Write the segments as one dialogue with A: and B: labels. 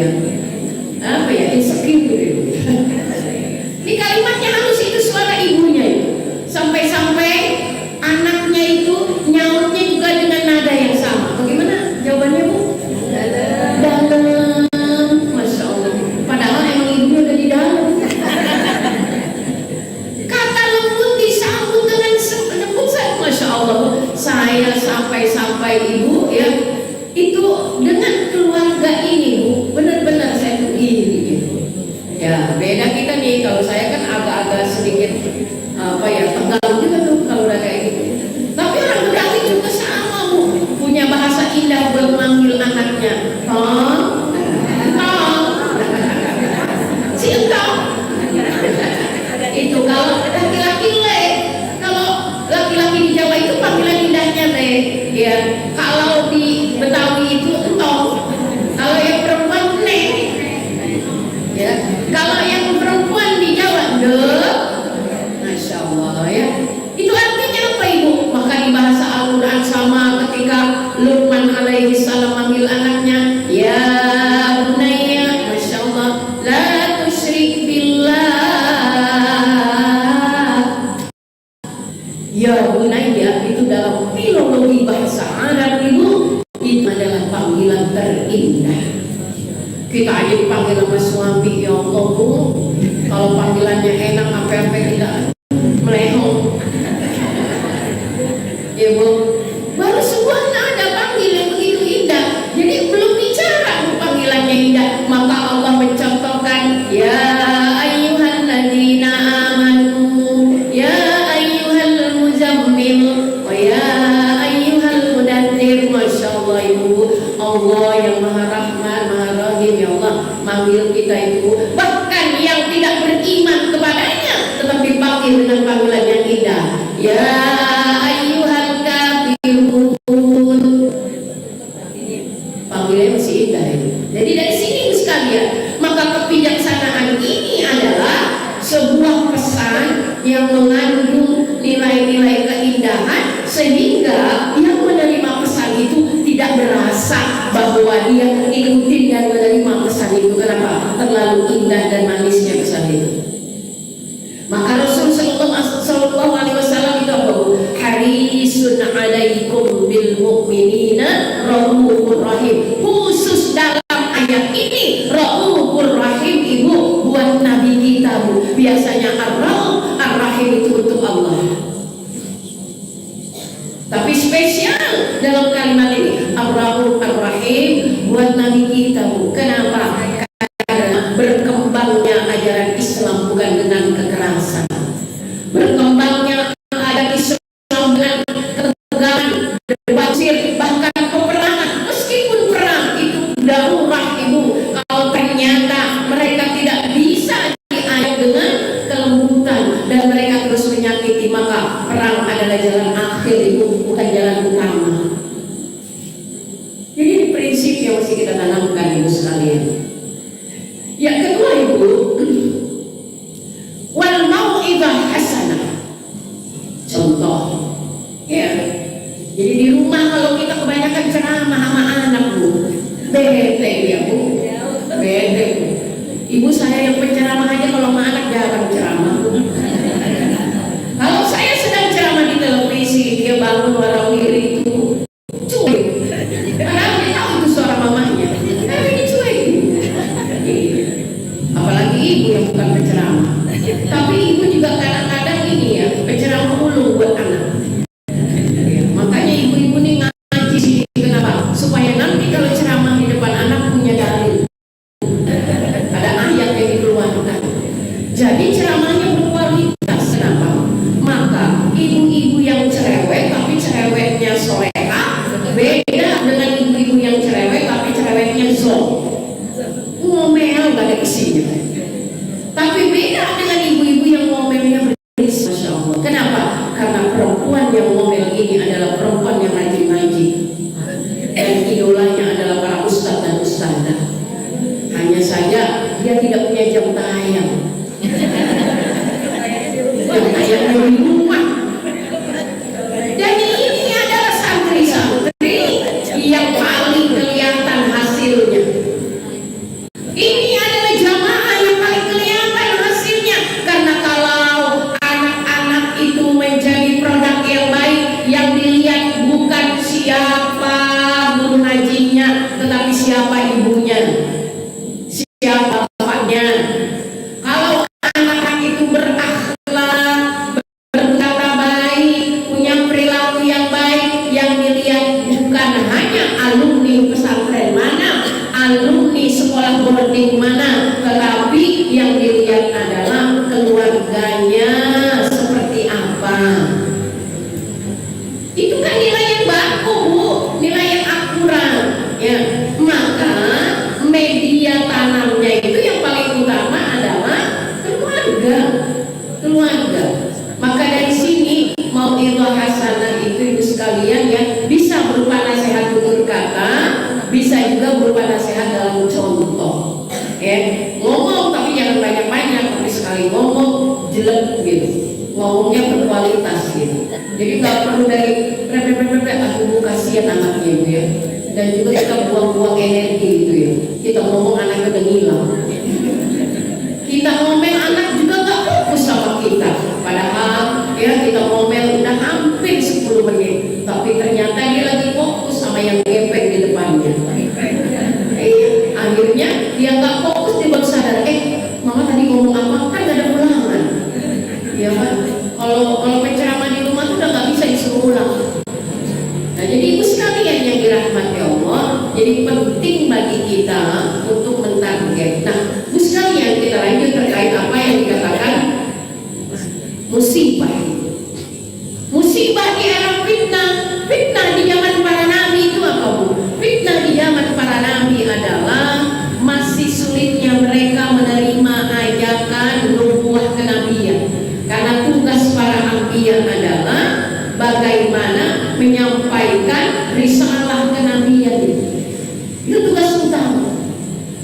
A: ya, apa ya, insecure gitu. Di kalimatnya halus itu suara ibunya itu. Sampai-sampai anaknya itu nyautnya juga dengan nada yang sama. Bagaimana jawabannya, Bu? Dalam. Masya Allah. Padahal emang ibunya udah di dalam. Kata lembut disambut dengan lembut. Masya Allah. Saya sampai ibu ya, itu dengan keluarga ini, Bu, benar-benar saya tuh iri gitu. Ya beda kita nih. Kalau saya kan agak-agak sedikit apa ya, tegang juga tuh kalau udah kayak gitu. Tapi orang Betawi juga sama, Bu, punya bahasa indah buat memanggil anaknya. Tong, tong, si entong. Itu kalau laki-laki le, kalau laki-laki di Jawa itu panggilan indahnya teh, ya. Kalau di Betawi itu entong, kalau yang perempuan neng, ya. Kalau yang perempuan di Jawa de. Masya Allah ya. Itu artinya apa, Ibu? Maka di bahasa Al-Quran sama ketika Luqman alaihi salam manggil anaknya, ya bunayya, Masya Allah, la tusyrik billah. Ya bunayya itu dalam filologi bahasa Arab, Ibu, itu adalah panggilan terindah. Kita aja dipanggil sama suami, ya Allah, Bu, kalau panggilannya enak apa-apa kita melehong. Ya Bu, baru sebuah nada panggil yang begitu indah. Jadi belum bicara panggilannya indah, maka Allah mencontohkan, ya ayyuhalladzina amanu, ya ayyuhal muzammil, wa ya ayyuhal mudaththir. Masya Allah, Ibu, Allah yang Maha Rahman, Maha Rahim, ya Allah manggil kita itu, bahkan yang tidak beriman kepadanya tetap dipanggil dengan panggilan yang indah, ya ayyuhal kafirun. Panggilannya masih indah itu. Jadi dari sini sekalian, maka kebijaksanaan ini adalah sebuah pesan yang mengandung nilai-nilai keindahan, sehingga yang menerima pesan itu tidak berasa bahwa dia mengikuti dan menerima pesan itu. Kenapa? Terlalu indah dan manisnya pesan itu. Maka Rasul sallallahu alaihi wasallam itu apa? Harisun alaikum bil mu'minina raufur rahim. Khusus dalam ayat ini raufur rahim, Ibu, buat Nabi kita, Bu. Biasanya ar-rauf, ar-rahim itu untuk Allah. Tapi spesial dalam kalimat ini ar-rauf, ar-rahim buat Nabi kita, Bu. Kenapa? Karena berkembangnya ajaran Islam bukan dengan kekerasan. Berkembangnya ajaran Islam dengan ketegangan, debat, bahkan peperangan. Meskipun perang itu darurat, Ibu, kalau ternyata mereka tidak bisa diajak dengan kelembutan dan mereka terus menyakiti, maka perang adalah jalan akhir, Ibu, bukan jalan utama. Jadi ini prinsip yang mesti kita tanamkan, Ibu sekalian. Yang kedua, Ibu, wal mau'izah hasanah. Contoh, ya. Jadi di rumah kalau kita kebanyakan ceramah sama anak, Bu, bete ya, Bu, bete. Ibu saya yang penceramah aja kalau sama anak jarang ceramah. Kalau saya sedang ceramah di televisi, dia bangun warawiri itu cuek. Padahal dia tahu itu suara mamanya, tapi dicuekin. Apalagi ibu yang bukan penceramah. Tapi ibu juga kadang-kadang ini ya, penceramah mulu buat anak. Makanya ibu-ibu nih ngaji sini, kenapa? Supaya nanti kalau ceramah di depan anak punya dalil, ada ayat yang dikeluarkan. Jadi ceramahnya berkualitas. Kenapa? Maka ibu-ibu yang cerewet tapi cerewetnya solehah beda dengan ibu-ibu yang cerewet tapi cerewetnya zon. Ngomel gak ada isinya. Tapi beda dengan ibu-ibu yang ngomelnya berisi. Masya Allah. Kenapa? Karena perempuan yang ngomel ini adalah perempuan yang rajin ngaji, dan idolanya adalah para ustadz dan ustadzah. Hanya saja dia tidak punya jam tayang. Jam tayangnya di rumah. Jadi ini adalah santri-santri yang paling kelihatan hasilnya. siapa ibunya, siapa bapaknya. Kalau anak itu berakhlak, berkata baik, punya perilaku yang baik, yang dilihat bukan hanya alumni pesantren mana, alumni sekolah boarding mana, tetapi yang dilihat adalah keluarganya seperti apa. Itu kan nilai yang baku, Bu, nilai yang akurat, ya. Maka media tanamnya itu yang paling utama adalah keluarga. Maka dari sini mau ilmu hasanah itu ibu sekalian ya, bisa berupa nasihat tutur kata, bisa juga berupa nasihat dalam contoh. Ya, ngomong tapi jangan banyak-banyak, tapi sekali ngomong jelek gitu. Ngomongnya berkualitas gitu. Jadi nggak perlu dari aku kasihan anaknya ibu ya. Dan juga kita buang-buang energi gitu ya. Kita ngomong anaknya udah ngilang. Kita ngomel anak juga nggak fokus sama kita. Padahal ya kita ngomel udah hampir 10 menit, tapi ternyata dia lagi fokus sama yang gepeng di depannya. Akhirnya dia nggak fokus, dia baru sadar, mama tadi ngomong apa? Kan nggak ada ulangan. Ya kan? Kalau penceramah di rumah tuh udah nggak bisa disuruh ulang. Nah, jadi ibu sekalian yang dirahmati Allah, jadi penting bagi kita untuk mentarget. Nah, ibu sekalian kita lanjut terkait apa yang dikatakan musibah. Musibah di era fitnah. Fitnah di zaman para nabi itu apa, Bu? Fitnah di zaman para nabi adalah masih sulitnya mereka menerima ajakan nubuwah kenabian. Karena tugas para anbiya adalah bagaimana menyampaikan risalah kenabian itu tugas utama.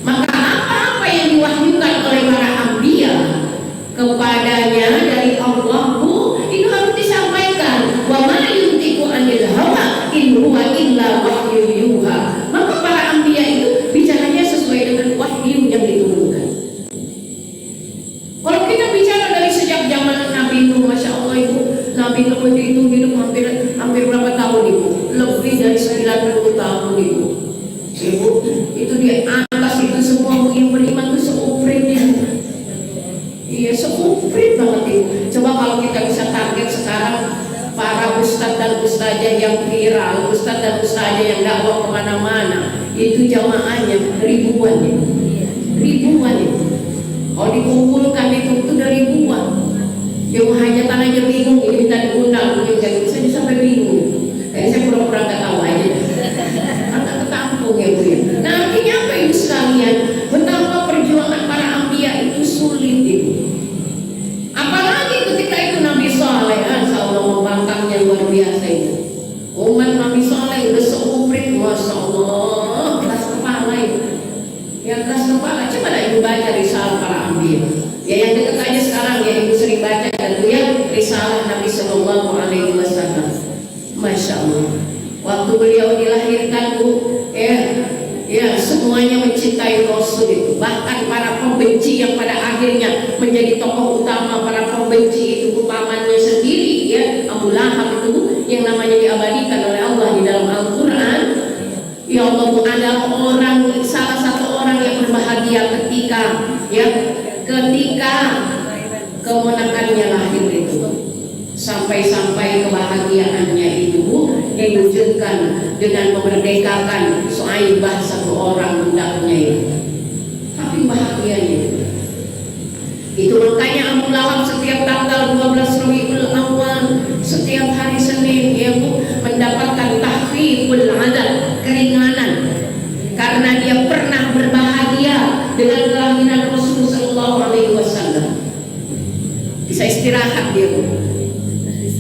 A: Maka apa-apa yang diwahyukan oleh para anbiya kepadanya dari Allah, Bu, itu harus disampaikan. Wa ma yuntiqu anil hawa in huwa illa wahyu yuha. Maka para anbiya itu bicaranya sesuai dengan wahyu yang diturunkan. Kalau kita bicara dari sejak zaman Nabi Nuh, Masya Allah Ibu, Nabi Nuh itu hidup hampir berapa tahun Ibu? Lebih dari 90 tahun Ibu. Ibu, itu di atas itu semua yang beriman itu seuprit Ibu. Iya, seuprit banget Ibu. Coba kalau kita bisa target sekarang para ustadz dan ustazah yang viral, ustadz dan ustazah yang dakwah kemana-mana, itu jamaahnya ribuan Ibu. Ribuan Ibu. Kalau dikumpulkan itu udah ribuan. Yang hajatan aja bingung, ini minta diundang, mungkin saya sampai bingung. Saya pura-pura nggak tahu aja. Agak ketampung ya Bu ya. Nah, artinya apa Ibu sekalian? Betapa perjuangan para anbiya itu sulit Ibu. Apalagi ketika itu Nabi Saleh, Allah membangkangnya luar biasa itu. Umat Nabi Saleh udah seuprit, Masya Allah, keras kepala itu. Yang keras kepala, coba lah Ibu baca risalah para anbiya. Ya yang dekat aja sekarang ya Ibu sering baca tentu ya risalah Nabi Sallallahu Alaihi Wasallam. Masya Allah. Waktu beliau dilahirkan Bu, ya semuanya mencintai Rasul itu. Bahkan para pembenci yang pada akhirnya menjadi tokoh utama para pembenci itu pamannya sendiri ya Abu Lahab itu yang namanya diabadikan oleh Allah di dalam Al-Quran. Ya Allah, adalah salah satu orang yang berbahagia ketika kemenakannya lahir itu, sampai kebahagiaannya itu diwujudkan dengan memerdekakan Suaibah, satu orang budaknya itu. Tapi bahagianya itu makanya Abu Lahab setiap tanggal 12 Rabiul Awal, setiap hari Senin dia mendapatkan tahfiful adab, keringanan, karena dia pernah berbahagia dengan kelahiran Rasul Sallallahu Alaihi Wasallam. Bisa istirahat dia Bu.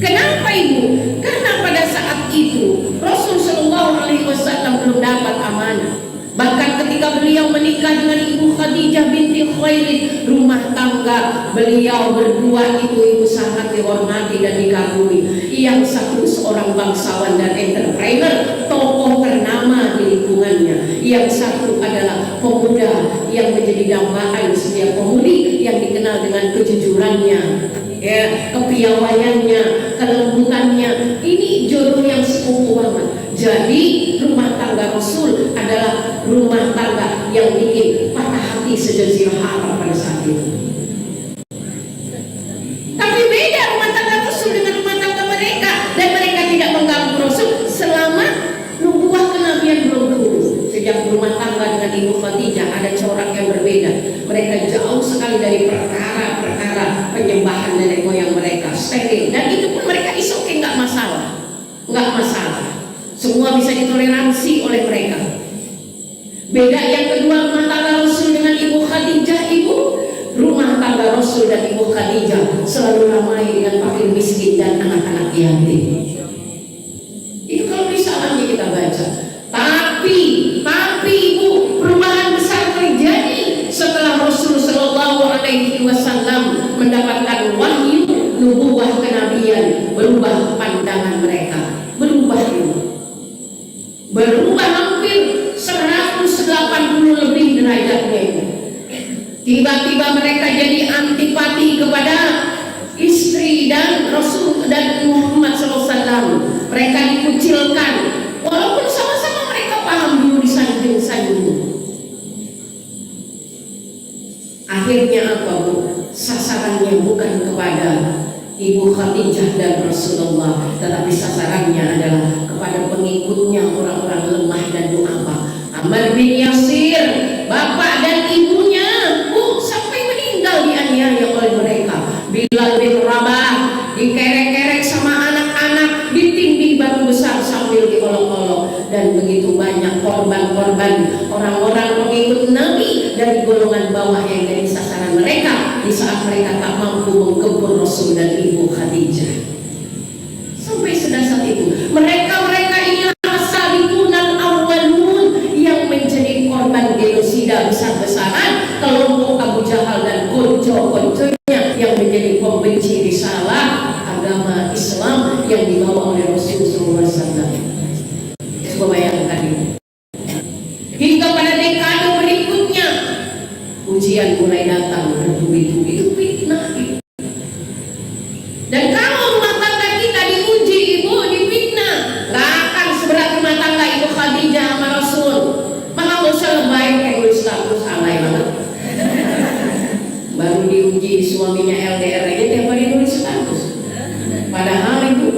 A: Kenapa Ibu? Karena pada saat itu Rasul Sallallahu Alaihi Wasallam belum dapat amanah. Bahkan ketika beliau menikah dengan Ibu Khadijah binti Khuwailid, rumah tangga beliau berdua itu Ibu sangat dihormati dan dikagumi. Yang satu seorang bangsawan dan entrepreneur, tokoh ternama di lingkungannya. Yang satu adalah pemuda yang menjadi dambaan setiap pemudi, yang dikenal dengan kejujurannya, kepiawaiannya, kelembutannya. Ini jodoh yang sepupu banget. Jadi rumah tangga Rasul adalah rumah tangga yang bikin patah hati sejazirah Arab pada saat itu. Tapi beda rumah tangga Rasul dengan rumah tangga mereka, dan mereka tidak mengganggu Rasul selama nubuah kenabian belum turun. Sejak rumah tangga dengan Ibu Khadijah ada corak yang berbeda. Mereka jauh sekali dari perkara-perkara penyembahan nenek moyang mereka, steril, dan itu pun mereka isokin, nggak masalah, semua bisa ditoleransi oleh mereka. Beda yang kedua rumah tangga Rasul dengan Ibu Khadijah. Rumah tangga Rasul dan Ibu Khadijah selalu ramai dengan fakir miskin dan anak-anak yatim. Itu kalau risalahnya kita baca. Tapi Ibu, perubahan besar terjadi setelah Rasul Shallallahu Alaihi Wasallam mendapatkan wahyu nubuwah kenabian. Berubah pandangan mereka, berubah hampir 180 lebih derajatnya. Tiba-tiba mereka jadi antipati kepada istri dan Rasul dan Muhammad SAW. Mereka dikucilkan, walaupun sama-sama mereka paham dulu disanjung-sanjung. Akhirnya apa, Bu? Sasarannya bukan kepada Ibu Khadijah dan Rasulullah, tetapi sasarannya adalah kepada pengikutnya, orang-orang lemah dan du'afa. Ammar bin Yasir, bapak dan ibunya, sampai meninggal dianiaya oleh mereka. Bilal bin Rabah dikerek-kerek sama anak-anak, ditindih batu besar sambil diolok-olok, dan begitu banyak korban-korban orang-orang pengikut Nabi dari golongan bawah yang jadi sasaran mereka di saat mereka tak mampu menggebur Rasul dan Ibu Khadijah. Sampai sedasar itu mereka inilah as-sabiqunal awwalun yang menjadi korban genosida besar-besaran kelompok Abu Jahal dan konco-konconya yang menjadi pembenci risalah agama Islam yang dibawa oleh Rasulullah SAW. Coba bayangkan ini. Hingga pada dekade berikutnya ujian mulai datang bertubi-tubi. Itu fitnah itu. Dan kalau rumah tangga kita diuji, Ibu, difitnah, gak akan seberat rumah tangga Ibu Khadijah sama Rasul. Malah gak usah lebay kayak nulis status alay banget. Baru diuji suaminya LDR aja tiap hari nulis status. Padahal Ibu,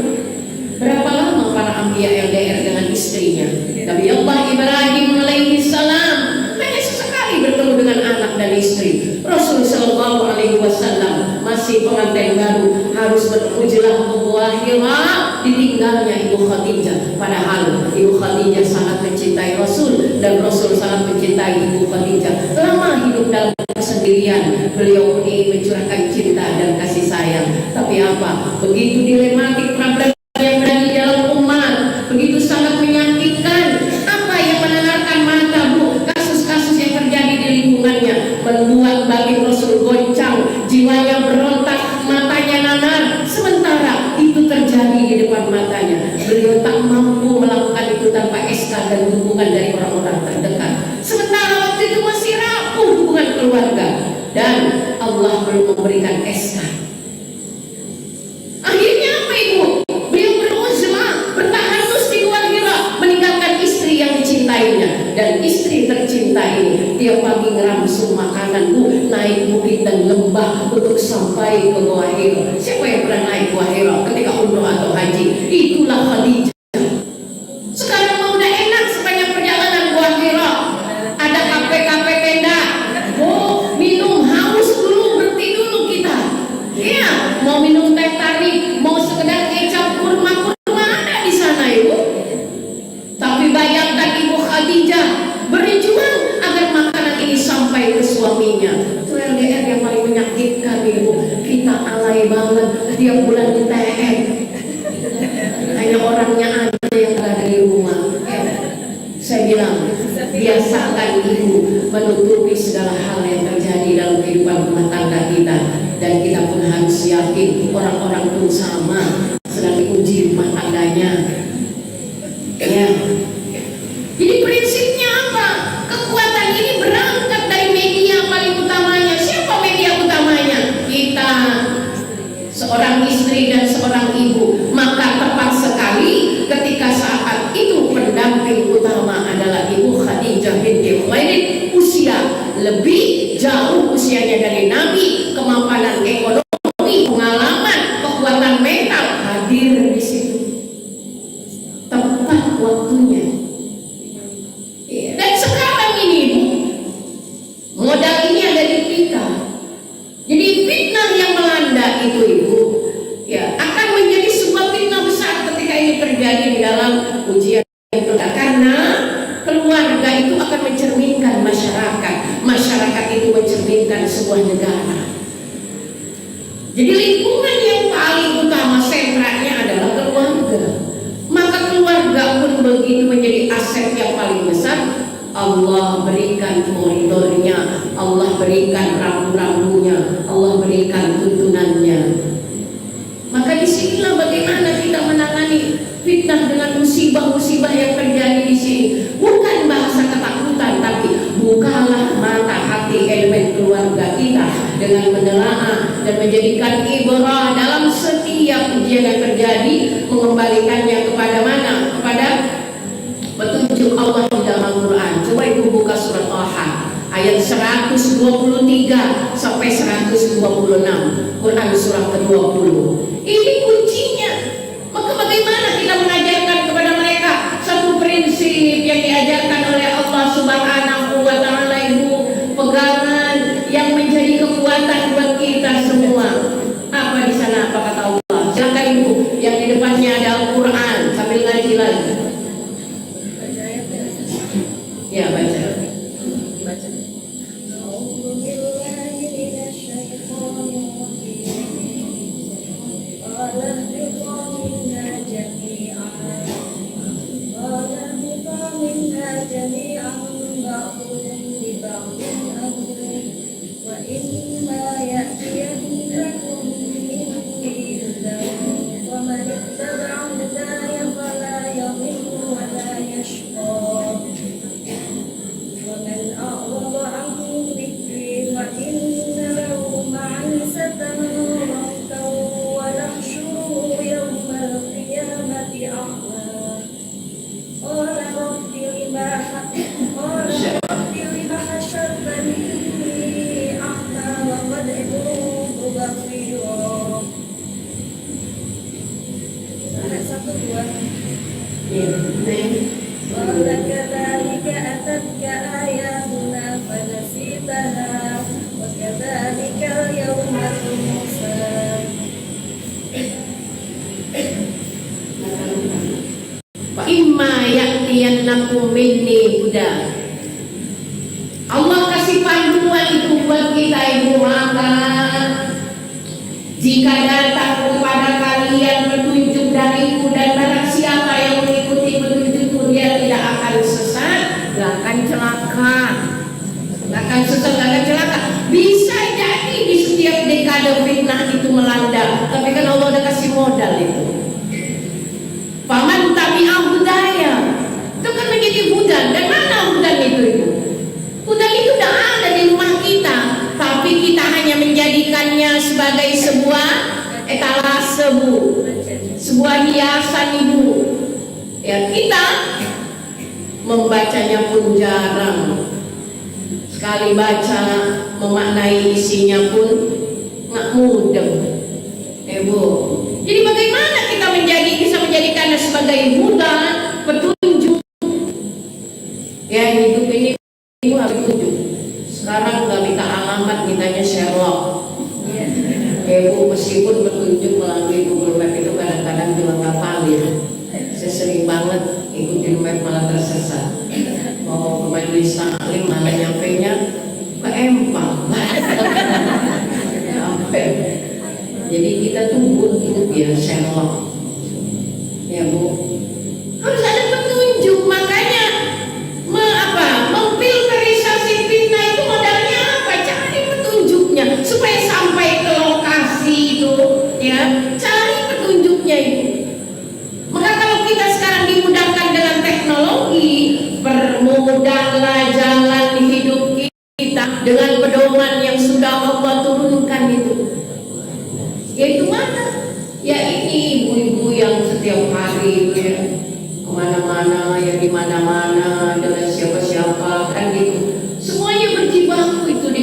A: berapa lama para anbiya LDR dengan istrinya? Nabi Allah Ibrahim alaihi salam hanya sesekali bertemu dengan anak dan istri. Rasul Shallallahu Alaihi Wasallam masih pengantin baru harus berujlah Gua Hira, ditinggalnya Ibu Khadijah. Padahal Ibu Khadijah sangat mencintai Rasul dan Rasul sangat mencintai Ibu Khadijah. Lama hidup dalam kesendirian, beliau pun ingin mencurahkan cinta dan kasih sayang. Tapi apa? Begitu dilematik problem yang berada di dalam umat, begitu sangat menyakitkan. Apa yang menenangkan mata, Bu? Kasus-kasus yang terjadi di lingkungannya membuat batin Rasul goncang, jiwanya berontak, matanya nanar. Sementara itu terjadi di depan matanya, beliau tak mampu melakukan itu tanpa SK dan dukungan dari orang-orang terdekat. Sementara waktu itu masih rapuh hubungan keluarga dan Allah belum memberikan SK. Akhirnya apa, Ibu? Beliau beruzlah, bertahan di Gua Hira, meninggalkan istri yang dicintainya. Dan istri tercinta ini tiap pagi ngerangsung makanan, Bu, naik bukit dan lembah untuk sampai ke Gua Hira. Siapa yang pernah naik Gua Hira ketika umroh atau haji? Itulah Khadijah. Sekarang mau udah enak sepanjang perjalanan Gua Hira, ada kafe-kafe tenda. Oh, minum haus dulu, berhenti dulu kita. Iya, mau minum teh tarik, mau sekedar kecap kurma ada di sana, Ibu. Tapi bayangkan Ibu Khadijah berjuang agar makanan ini sampai ke suaminya. Itu LDR yang paling menyakitkan, Ibu. Kita alay banget, tiap bulan kita hanya orangnya aja yang ada di rumah. Saya bilang, biasakan Ibu menutupi segala hal yang terjadi dalam kehidupan rumah tangga kita. Dan kita pun harus yakin orang-orang pun sama sedang diuji rumah tangganya. Ya. Jadi prinsipnya apa? Kekuatan ini berangkat dari media paling utamanya. Siapa media utamanya? Kita, seorang istri dan seorang ibu. Maka tepat sekali ketika saat itu pendamping utama adalah Ibu Khadijah Khadijah binti Khuwailid usia lebih jauh usianya dari Nabi, kemapanan ekonomi, pengalaman, kekuatan mental hadir di situ. Tepat waktunya. Dan sekarang ini Bu, modal ini ada di kita. Jadi fitnah yang melanda itu Ibu, ya akan menjadi sebuah fitnah besar ketika ini terjadi di dalam ujian itu. Karena keluarga itu akan mencerminkan masyarakat, masyarakat itu mencerminkan sebuah negara. Jadi lingkungan yang paling utama sentranya adalah keluarga. Maka keluarga pun begitu menjadi aset yang paling besar. Allah berikan koridornya, Allah berikan rambu-rambunya, Allah berikan tuntunannya. Maka disinilah bagaimana kita menangani fitnah dengan musibah-musibah yang terjadi di sini. Bukan bahasa ketakutan, tapi bukalah mata hati elemen keluarga kita dengan menelaah dan menjadikan ibrah dalam setiap ujian yang terjadi, mengembalikannya kepada mana? Kepada petunjuk Allah di dalam Al-Quran. Coba Ibu buka surat Al-Ahad ayat 123 sampai 126, Quran surah ke-20. Ini kuncinya. Maka bagaimana kita mengajarkan kepada mereka satu prinsip yang diajarkan oleh Allah Subhanahu wa Ta'ala, Ibu, pegangan yang menjadi kekuatan buat kita semua. Apa di sana? Apa kata Allah? Silakan Ibu, yang di depannya ada Al-Quran sambil ngaji lagi. Ya, baca. Allah kasih panduan itu buat kita Ibu. Maka jika datang kepada kalian petunjuk dariku dan barang siapa yang mengikuti petunjukku dia tidak akan sesat, tidak akan celaka, tidak akan sesat, tidak akan celaka. Bisa jadi di setiap dekade fitnah itu melanda, tapi kan Allah udah kasih modal itu. Faman tabi'ah hudaya, itu kan menjadi hudan. Dan mana hudan itu? Hudan itu tidak ada di rumah kita, tapi kita hanya menjadikannya sebagai sebuah etalase Bu, sebuah hiasan Ibu. Ya, kita membacanya pun jarang. Sekali baca memaknai isinya pun nggak mudah. Bu, jadi bagaimana kita bisa menjadikannya sebagai hudan, petunjuk? Ya, hidup ini Ibu harus petunjuk. Sekarang nggak minta alamat, mintanya Sherlock. Bu, meskipun petunjuk melalui Google Map itu kadang-kadang juga nggak valid. Saya sering banget ikutin map malah tersesat. Mau ke majelis taklim malah nyampenya ke Empang. Jadi kita tuh butuh ya Sherlock. Ya Bu, harus ada petunjuk. Makanya memfilterisasi fitnah itu modalnya apa? Cari petunjuknya supaya sampai ke lokasi itu, ya cari petunjuknya itu. Maka kalau kita sekarang dimudahkan dengan teknologi, permudahlah jalan hidup kita dengan pedoman yang sudah Allah turunkan itu. Yaitu mana? Ya ini ibu-ibu yang setiap hari ya, kemana-mana, ya di mana-mana dengan siapa-siapa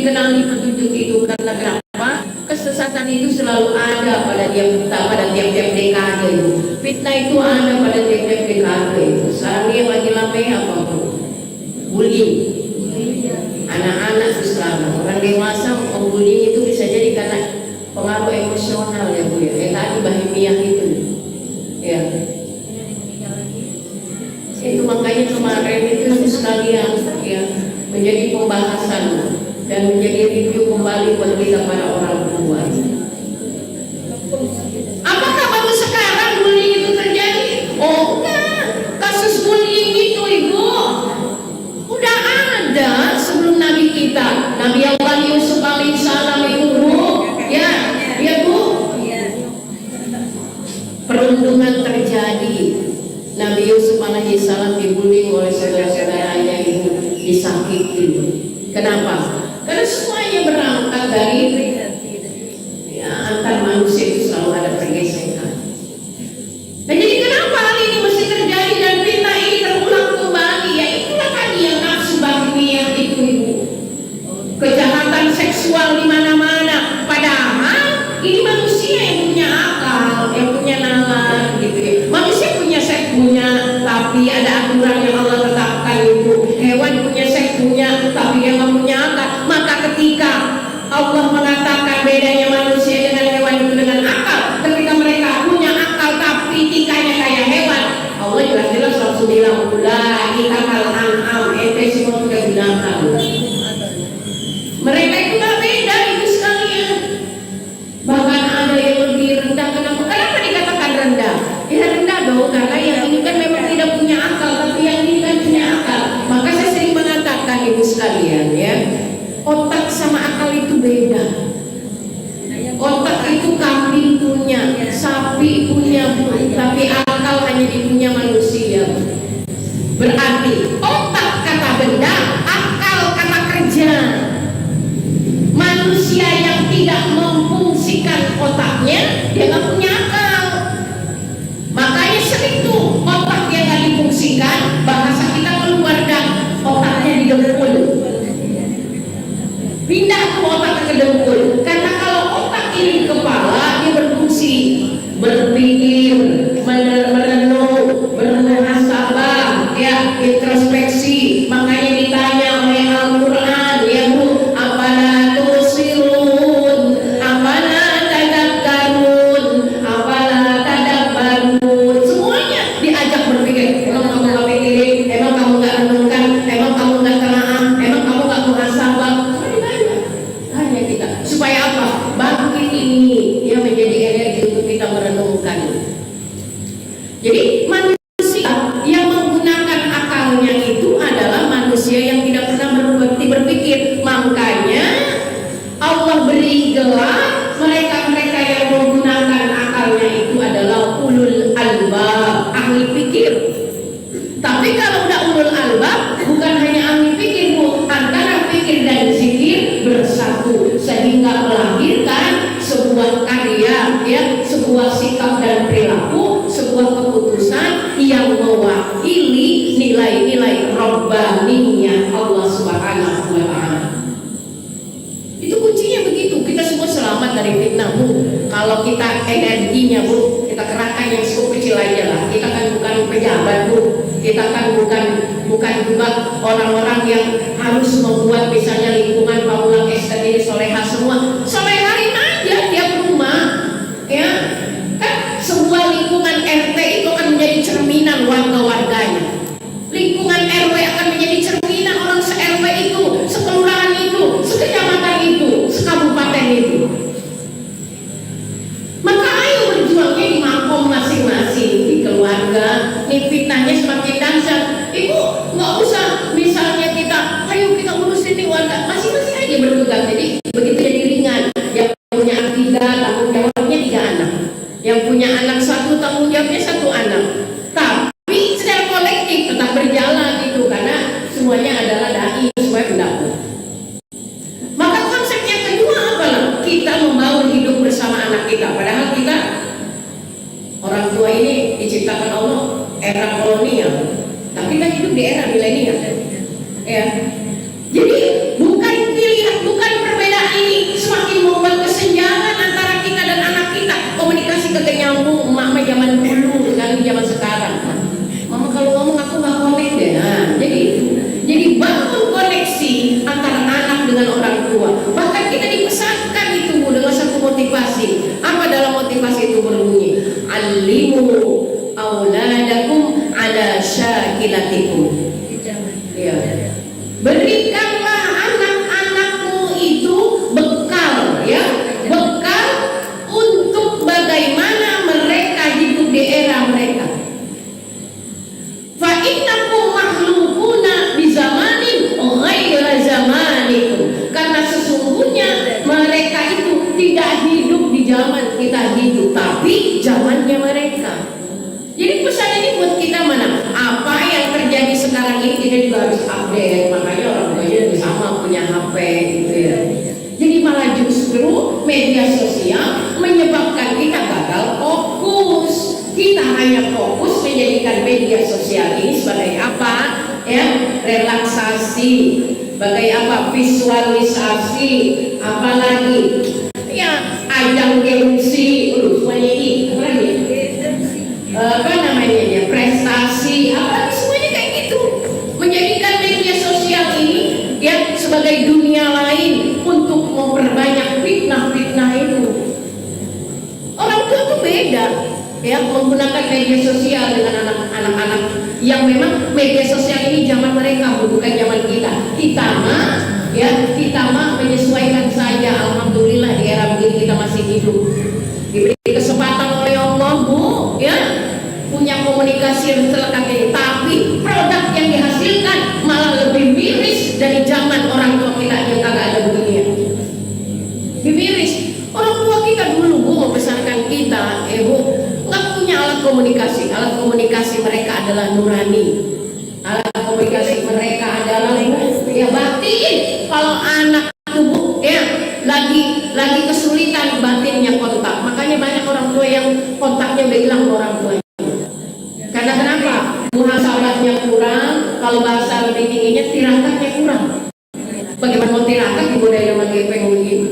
A: dikenali petunjuk itu karena kenapa? Kesesatan itu selalu ada pada tiap-tiap dekade itu. Fitnah itu ada pada tiap-tiap dekade itu. Sekarang ini lagi lambe apa bu? Bullying. Anak-anak itu selalu orang dewasa bullying itu bisa jadi karena pengaruh emosional ya bu ya. Yang tadi bahimiah itu ya. Itu makanya kemarin itu sekalian ya menjadi pembahasan dan menjadi review kembali buat kita para orang tua. Apakah baru sekarang bullying itu terjadi? Oh enggak, kasus bullying itu ibu udah ada sebelum Nabi kita, Nabi Allah Yusuf alaihissalam itu bu, ya bu. Perundungan terjadi. Nabi Yusuf alaihissalam dibully oleh saudara-saudaranya itu, disakiti. Kenapa? Karena semuanya berangkat dari ya, antar manusia itu selalu ada pergesekan. Nah jadi kenapa hal ini mesti terjadi dan fitnah ini terulang kembali? Ya itulah tadi yang nafsu bahimiyah itu ibu. Kejahatan seksual di mana-mana. Padahal ini manusia yang punya akal, yang punya nalar gitu ya. Manusia punya seks punya, tapi ada aturan yang Allah tetapkan itu. Hewan punya seks punya, tapi dia nggak punya akal. Maka ketika Allah mengatakan bedanya manusia dengan hewan itu dengan akal, ketika mereka punya akal tapi tikanya kayak hewan, Allah jelas-jelas langsung bilang kita kalau an'am ente semua sudah binatang. Mereka itu nggak beda itu sekalian. Bahkan ada yang lebih rendah. Kenapa dikatakan rendah? Ya rendah dong, karena yang ini kan memang tidak punya akal, tapi yang ini kan punya akal. Maka saya sering mengatakan ibu sekalian ya, otak sama akal itu beda. Otak itu kambing punya, sapi punya, tapi akal hanya dipunya manusia. Berarti otak kata benda, akal kata kerja. Manusia yang tidak memfungsikan otaknya, dia nggak punya akal. Makanya sering tuh otak yang nggak difungsikan, bahasa kita keluarga otaknya didengkul. Pindah ke otak ke dengkul. Karena kalau otak ini di kepala, dia berfungsi berpikir, merenung, bermuhasabah, ya introspeksi. Makanya ditanya oleh Al-Quran, ya bu, apalah tusirun, apalah tadakkarun, apalah tadabbarun. Semuanya diajak berpikir. Emang kamu nggak pikirin? Emang kamu nggak renungkan? Emang kamu nggak telaah? Emang kamu nggak muhasabah? Hanya kita. Supaya apa? Bangkit ini ya menjadi energi untuk kita merenungkan. Jadi manusia yang menggunakan akalnya itu adalah manusia yang tidak pernah berpikir. Makanya Allah beri gelar mereka-mereka yang menggunakan akalnya itu adalah ulul albab, ahli pikir. Tapi kalau udah ulul albab, bukan hanya ahli pikir bu, antara pikir dan zikir bersatu sehingga melahirkan sebuah karya, ya, sebuah sikap dan perilaku, sebuah keputusan yang mewakili nilai-nilai Rabbaniyah Allah Subhanahu wa Ta'ala. Itu kuncinya begitu. Kita semua selamat dari fitnah bu. Kalau kita energinya bu, kita kerahkan yang cukup kecil aja lah. Kita kan bukan pejabat bu. Kita kan bukan juga orang-orang yang harus membuat misalnya lingkungan Paula Esther ini soleha semua. Solehain aja tiap rumah, ya kan sebuah lingkungan RT itu akan menjadi cerminan warga-warganya. Lingkungan RW akan menjadi auladakum ala syakilatikum. Ya. Berikanlah anak-anakmu itu bekal, ya, bekal untuk bagaimana mereka hidup di era mereka. Fa innakum makhluquna bi zamanin ghaira zamanikum. Karena sesungguhnya mereka itu tidak hidup di zaman kita hidup, tapi zamannya mereka. Jadi pesan ini buat kita mana? Apa yang terjadi sekarang ini kita juga harus update. Makanya orang tuanya sama punya HP gitu ya. Jadi malah justru media sosial menyebabkan kita gagal fokus. Kita hanya fokus menjadikan media sosial ini sebagai apa? Ya, relaksasi, sebagai apa? Visualisasi, apalagi ya ajang gengsi, semuanya ini, apa lagi? Apa namanya ya, prestasi, apa semuanya kayak gitu. Menjadikan media sosial ini ya sebagai dunia lain untuk memperbanyak fitnah-fitnah itu. Orang tua tuh beda ya menggunakan media sosial dengan anak-anak yang memang media sosial ini zaman mereka bukan zaman kita. Kita mah menyesuaikan saja. Alhamdulillah di era begini kita masih hidup, diberi kesempatan oleh Allah, Bu, ya, punya komunikasi yang terlekat ini. Tapi produk yang dihasilkan malah lebih miris dari zaman orang tua kita yang kagak ada beginian. Lebih miris. Orang tua kita dulu, Bu, membesarkan kita, Bu, nggak punya alat komunikasi. Alat komunikasi mereka adalah nurani. Alat komunikasi mereka adalah ya batin. Kalau anak tubuh ya lagi kesulitan batinnya kontak. Makanya banyak orang tua yang kontaknya udah hilang orang tuanya. Karena kenapa? Muhasabahnya kurang. Kalau bahasa lebih tingginya tirakatnya kurang. Bagaimana mau tirakat di budaya zaman gepeng begini?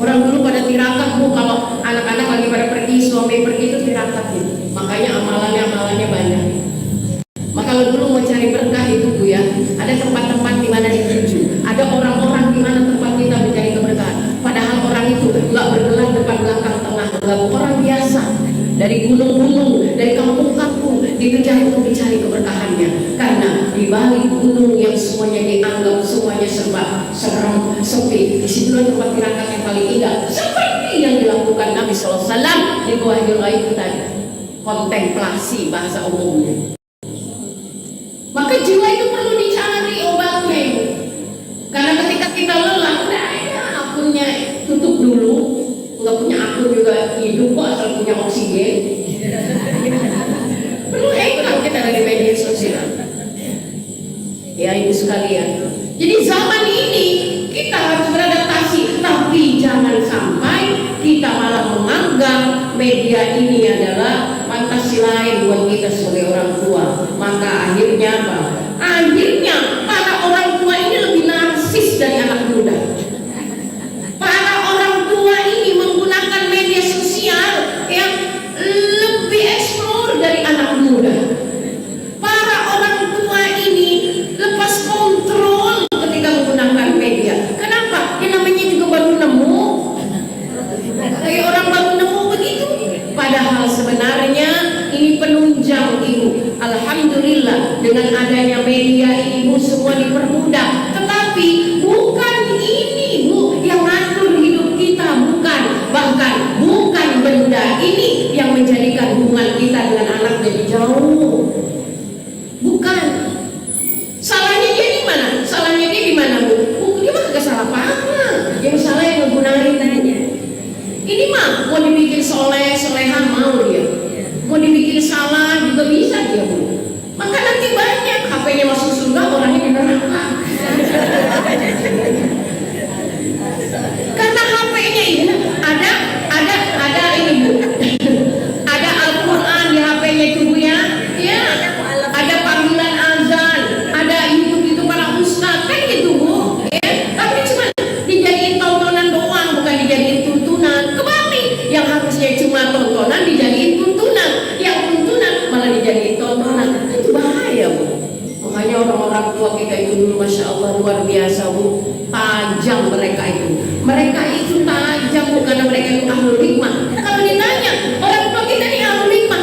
A: Orang dulu pada tirakat, Bu, kalau anak-anak lagi pada pergi, suami pergi itu tirakat ya. Makanya amalannya banyak. Maka kalau dulu mau cari berkah itu, Bu, ya, ada tempat-tempat di mana dituju. Ada orang-orang di mana tempat kita mencari keberkahan. Padahal orang itu nggak bergelar depan belakang tengah, nggak, orang biasa. Dari gunung-gunung, dari kampung-kampung dikejar untuk dicari keberkahannya. Karena di balik gunung yang semuanya dianggap semuanya serba serem, sepi, di situ tempat tirakat yang paling indah. Seperti yang dilakukan Nabi SAW di Gua Hira itu tadi, kontemplasi bahasa umumnya. Maka jiwa itu perlu dicari obatnya itu. Karena ketika kita lelah, udah ya akunnya tutup dulu. Nggak punya akun juga hidup kok asal punya oksigen. Perlu iklan kita dari media sosial. Ya ibu sekalian. Jadi zaman ini kita harus beradaptasi, tapi jangan sampai kita malah menganggap media ini adalah Pancasila yang buat kita sebagai orang tua. Maka akhirnya apa? Akhirnya para orang tua ini lebih narsis dari anak muda. Para orang tua ini menggunakan media sosial yang lebih eksplor dari anak muda. Para orang tua ini lepas kontrol ketika menggunakan media. Kenapa? Yang namanya juga baru nemu. Kayak orang baru nemu begitu. Padahal sebenarnya ini penunjang ibu. Alhamdulillah dengan adanya media ini, Bu, semua dipermudah. Tetapi bukan ini, Bu, yang ngatur hidup kita, bukan. Bahkan bukan benda ini yang menjadikan hubungan kita dengan anak jadi jauh. Bukan. Salahnya dia di mana? Salahnya dia di mana, Bu? Dia mah gak salah apa. Yang salah yang menggunakan aja. Ini mah mau dibikin solehan mau dia. Mau dibikin salah juga bisa dia, Bu. Maka nanti banyak HP-nya masuk surga, orangnya di neraka. Karena HP-nya ini ada ini, Bu. Ada Al-Qur'an di HP-nya itu, Bu, ya. Ya. Ada panggilan azan, ada itu para ustaz kan gitu, Bu. Ya. Tapi cuma dijadiin tontonan doang, bukan dijadiin tuntunan. Kebalik, yang harusnya cuma tontonan dijadiin tuntunan, yang tuntunan malah dijadiin tontonan. Itu bahaya, Bu. Makanya orang-orang tua kita itu dulu, Masya Allah, luar biasa, Bu. Tajam mereka itu. Mereka itu tajam, Bu, karena mereka itu ahlul hikmah. Kalau ditanya, orang tua kita ini ahlul hikmah,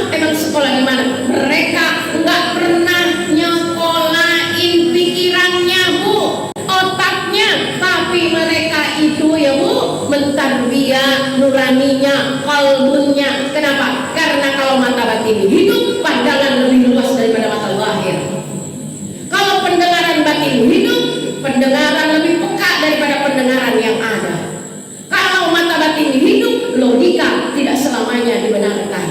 A: kolbunya. Kenapa? Karena kalau mata batin hidup, pandangan lebih luas daripada mata lahir. Kalau pendengaran batin hidup, pendengaran lebih peka daripada pendengaran yang ada. Kalau mata batin hidup, logika tidak selamanya dibenarkan.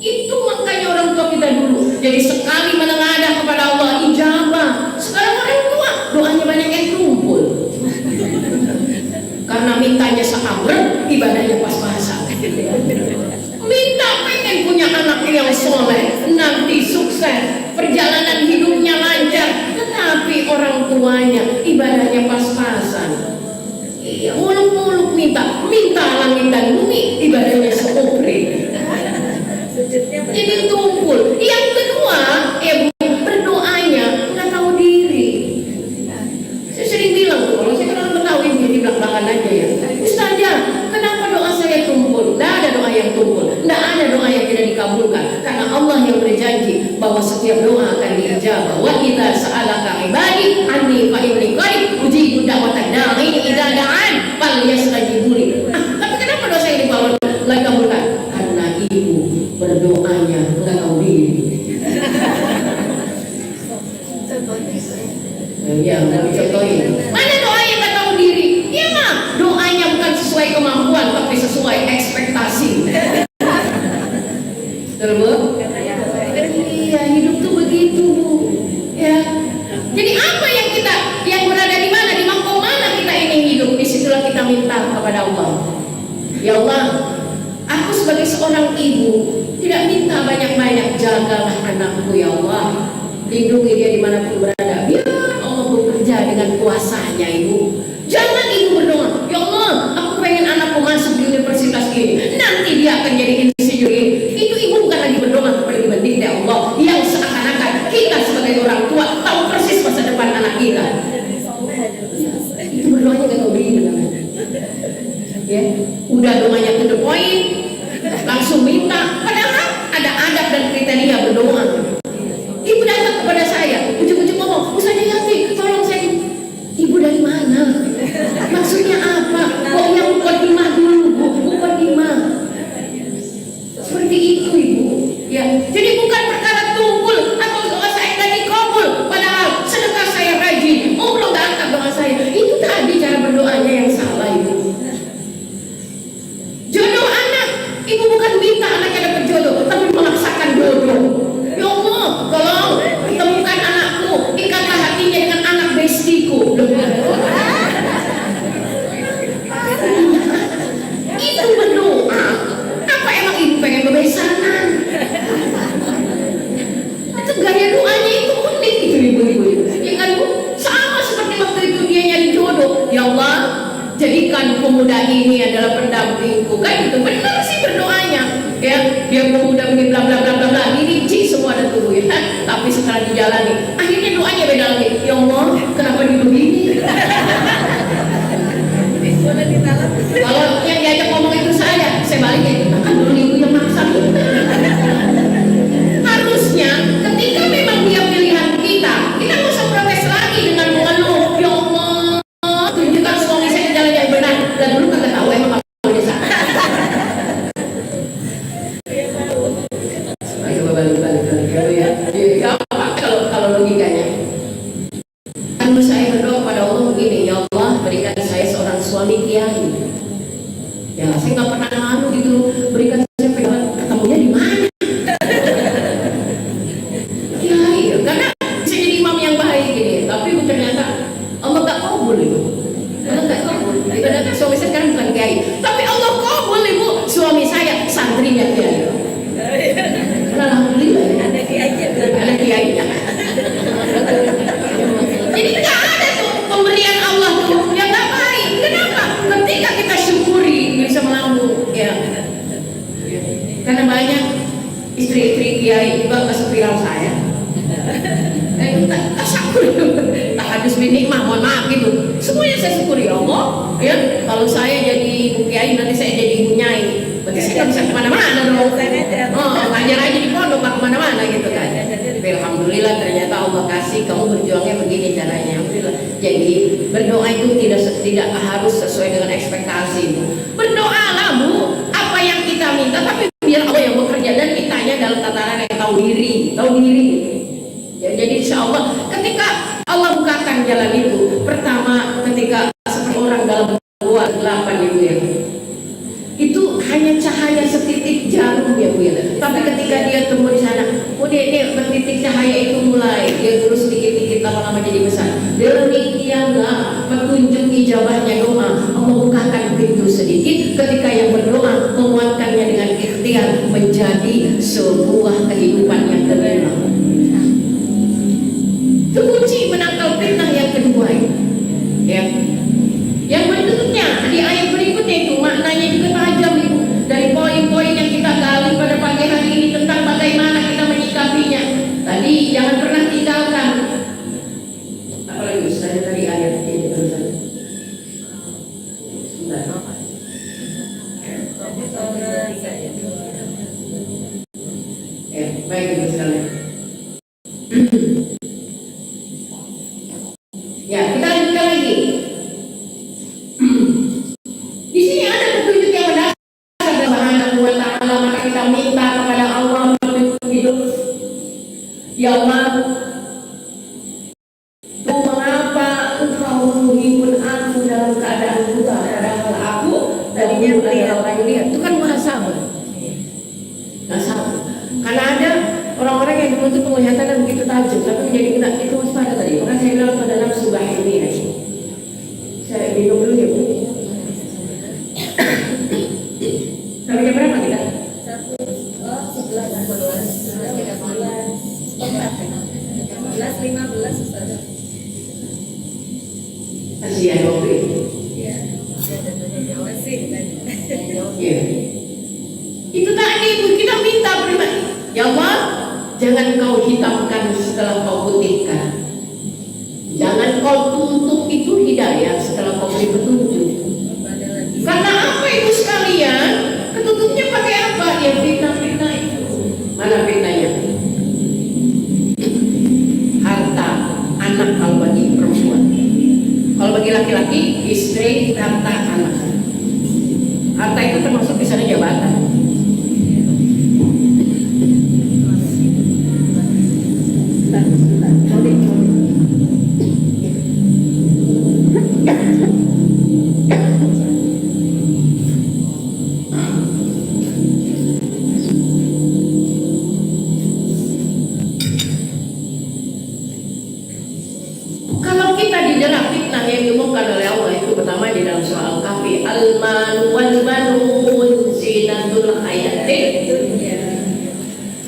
A: Itu makanya orang tua kita dulu. Jadi sekali menengadah kepada Allah, ijabah. Sekarang orang tua doanya banyak yang tumpul. Karena mintanya sekamar, ibadahnya pas-pasan. Minta pengen punya anak yang soleh, nanti sukses, perjalanan hidupnya lancar, tetapi orang tuanya ibadahnya pas-pasan. Iya, muluk-muluk minta langit dan bumi, ibadahnya seupri. Jadi tumpul. Yang kedua, berdoanya nggak tahu diri. Saya sering bilang tuh, kalau saya kenal Betawi di belakang aja ya. Ustazah, kenapa doa saya tumpul? Nggak ada doa yang tumpul, nggak ada doa yang tidak dikabulkan. Karena Allah yang berjanji bahwa setiap doa akan diijabah. Wa idza sa'alaka ibadi anni fa inni qarib ujibu da'watad da'i idza da'an falyastajibu li. Tapi kenapa doa saya dikabulkan? Karena ibu berdoanya nggak tahu diri. Ya, nggak dicontohin. Mana doa yang nggak tahu diri? Ya mah, doanya bukan sesuai kemampuan, tapi sesuai ekspektasi. Betul Bu? Iya, hidup tuh begitu Bu. Ya. Jadi apa yang berada di mana, di mangkok mana kita ini hidup? Disitulah kita minta kepada Allah. Ya Allah, aku sebagai seorang ibu tidak minta banyak-banyak, jagalah anakku ya Allah, lindungi dia dimanapun berada. Biar Allah bekerja dengan kuasanya ibu. Jangan ibu berdoa, ya Allah, aku pengen anakku masuk di universitas ini, nanti dia akan jadi insinyur ini. Itu ibu bukan lagi berdoa kepada dibanding ya Allah, yang seakan-akan kita sebagai orang tua tahu persis masa depan anak kita. Itu berdoanya gak tahu diri namanya. Ya, udah doanya to the point, langsung minta. Padahal ada adab dan kriteria berdoa. Ibu datang kepada saya, ujung-ujung ngomong, Ustazah Yati, tolong saya. Ibu dari mana? Maksudnya apa? Kok yang mukadimah dulu, Bu? Mukadimah. Seperti itu ibu. Ya, jadi bukan perkara tumpul atau doa saya nggak dikabul. Padahal sedekah saya rajin, Allah nggak angkat doa saya. Itu tadi cara berdoanya yang salah ibu. Jodoh anak, ibu bukan minta anaknya dapat jodoh, tapi memaksakan jodoh. Ya Allah, tolong temukan anakku, ikatlah hatinya dengan anak bestiku. Itu berdoa. Apa emang ibu pengen bebesanan? Itu gaya doanya itu unik itu ibu-ibu. Ya kan Bu? Sama seperti waktu itu dia nyari jodoh. Ya Allah, jadikan pemuda ini adalah pendampingku. Kan itu benar sih berdoanya. Ya, dia pemuda begini bla bla bla bla bla, dirinci semua ada tubuh ya. Tapi setelah dijalani, akhirnya doanya beda lagi. Ya Allah, kenapa dia begini? Kalau yang diajak ngomong itu saya balikin. Kan dulu ibu yang maksa. Harusnya ketika memang dia pilihan kita nggak usah protes lagi dengan mengeluh. Ya Allah, tunjukkan suami saya jalan yang benar. Dan dulu kagak tahu emang apa desa. Ayo balik ya. Ya kalau logikanya. Kan saya berdoa pada Allah begini, ya Allah berikan saya seorang suami kiai. Ya saya nggak pernah nganu gitu, berikan saya pegangan, ketemunya di mana? Kiai, karena bisa jadi imam yang baik gini, tapi ternyata Allah nggak kabul ibu. Allah nggak kabul. Ibaratnya suami saya sekarang bukan kiai, tapi Allah kabul ibu. Suami saya santrinya kiai. Alhamdulillah. Ada kiainya. Ada kiainya. Jadi nggak ada tuh pemberian Allah tuh yang nggak baik. Kenapa? Ketika kita syukuri bisa melambung ya. Karena banyak istri-istri kiai juga masuk viral saya. Tak syukur, tak hadus binikmah, mohon maaf gitu. Semuanya saya syukuri ya Allah. Ya, kalau saya jadi ibu kiai nanti saya jadi ibu nyai. Berarti saya nggak bisa kemana-mana dong. Ngajar aja di pondok, nggak kemana-mana gitu kan. Tapi alhamdulillah ternyata Allah kasih kamu berjuangnya begini caranya. Alhamdulillah. Jadi berdoa itu tidak harus sesuai dengan ekspektasi. Berdoalah Bu, apa yang kita minta, tapi biar Allah yang bekerja, dan mintanya dalam tataran yang tahu diri. Ya, jadi insya Allah ketika Allah bukakan jalan itu, pertama ketika seorang dalam gua gelapan ibu ya, itu hanya cahaya setitik jarum ya bu ya. Tapi ketika dia temu di sana, dia bertitik cahaya itu mulai dia terus sedikit-sedikit lama-lama jadi besar. Demikianlah petunjuk ijabahnya doa. Allah bukakan pintu sedikit, ketika yang berdoa menguatkannya dengan ikhtiar menjadi sebuah kehidupan yang tenang. Itu kunci menangkal fitnah yang kedua ya. Yang berikutnya di ayat berikutnya itu maknanya juga tajam ibu. Dari poin-poin yang kita gali pada pagi hari ini tentang bagaimana kita menyikapinya. Tadi jangan pernah tinggalkan. Apalagi Ustaz dari ayat ini terusan. Baik ibu sekalian. Ya, kita lanjutkan lagi. Di sini ada petunjuk yang mendasar Subhanahu wa ta'ala, maka kita minta kepada Allah untuk hidup. Ya Allah, mengapa engkau menghibur aku dalam keadaan buta, padahal aku tadinya adalah orang yang lihat. Itu kan bahasa karena ada orang-orang yang dulu itu penglihatannya begitu tajam, tapi menjadi kena itu waspada tadi. Maka saya bilang pada nafsu bahimi ya. Saya minum dulu ya bu. Sampai jam berapa kita?
B: 11, 15
A: Masih ada waktu ini? Iya. Itu tadi ibu kita minta pribadi. Ya Allah, jangan kau hitamkan setelah kau putihkan. Jangan kau tutup itu hidayah setelah kau beri petunjuk. Karena apa ibu sekalian? Ketutupnya pakai apa? Ya fitnah-fitnah itu. Mana fitnahnya? Harta, anak kalau bagi perempuan. Kalau bagi laki-laki, istri, harta, anak. Harta itu termasuk misalnya jabatan. Kalau kita dijerat fitnah yang diumumkan oleh Allah itu pertama di dalam surah Al-Kahfi, al-mal wal banun zinatul hayatid dunya.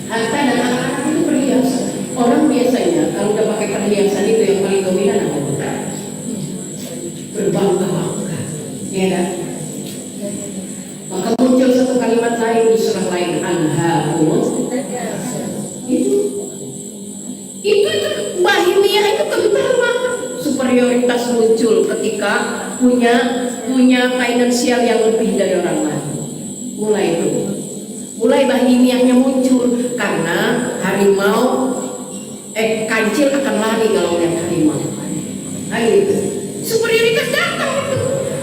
A: Harta dan anak itu perhiasan. Orang biasanya kalau udah pakai perhiasan itu yang paling dominan apa? Berbangga-bangga, ya kan? Maka muncul satu kalimat lain di surah lain, anhakumut. Itu bahimiyah itu kental banget. Superioritas muncul ketika punya finansial yang lebih dari orang lain. Mulai bahimiyahnya muncul karena harimau kancil akan lari kalau lihat harimau. Nah gitu. Superioritas datang itu.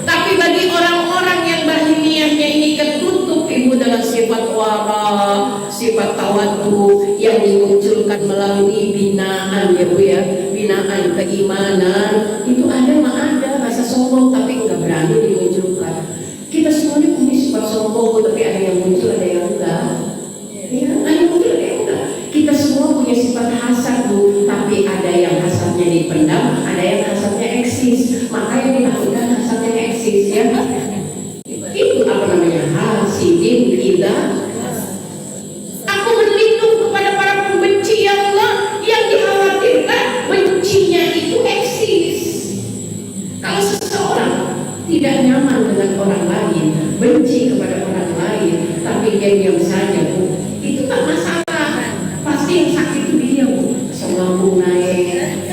A: Tapi bagi orang-orang yang bahimiyahnya ini ketutup ibu dengan sifat wara, sifat tawadu yang dimunculkan melalui binaan ya bu ya, binaan keimanan itu ada rasa sombong tapi enggak berani dimunculkan. Kita semuanya punya sifat sombong tapi ada yang muncul ada yang enggak. Ya, ada yang muncul ada yang enggak. Kita semua punya sifat hasad bu, tapi ada yang hasadnya dipendam, ada yang hasadnya eksis. Maka yang ditakutkan hasadnya eksis ya. Itu apa namanya? Hasidin kita. Aku berlindung kepada para pembenci ya Allah, yang dikhawatirkan bencinya itu eksis. Kalau seseorang tidak nyaman dengan orang lain, benci kepada orang lain, tapi dia diam saja bu, itu tak masalah. Pasti yang sakit itu dia bu. Lambung naik,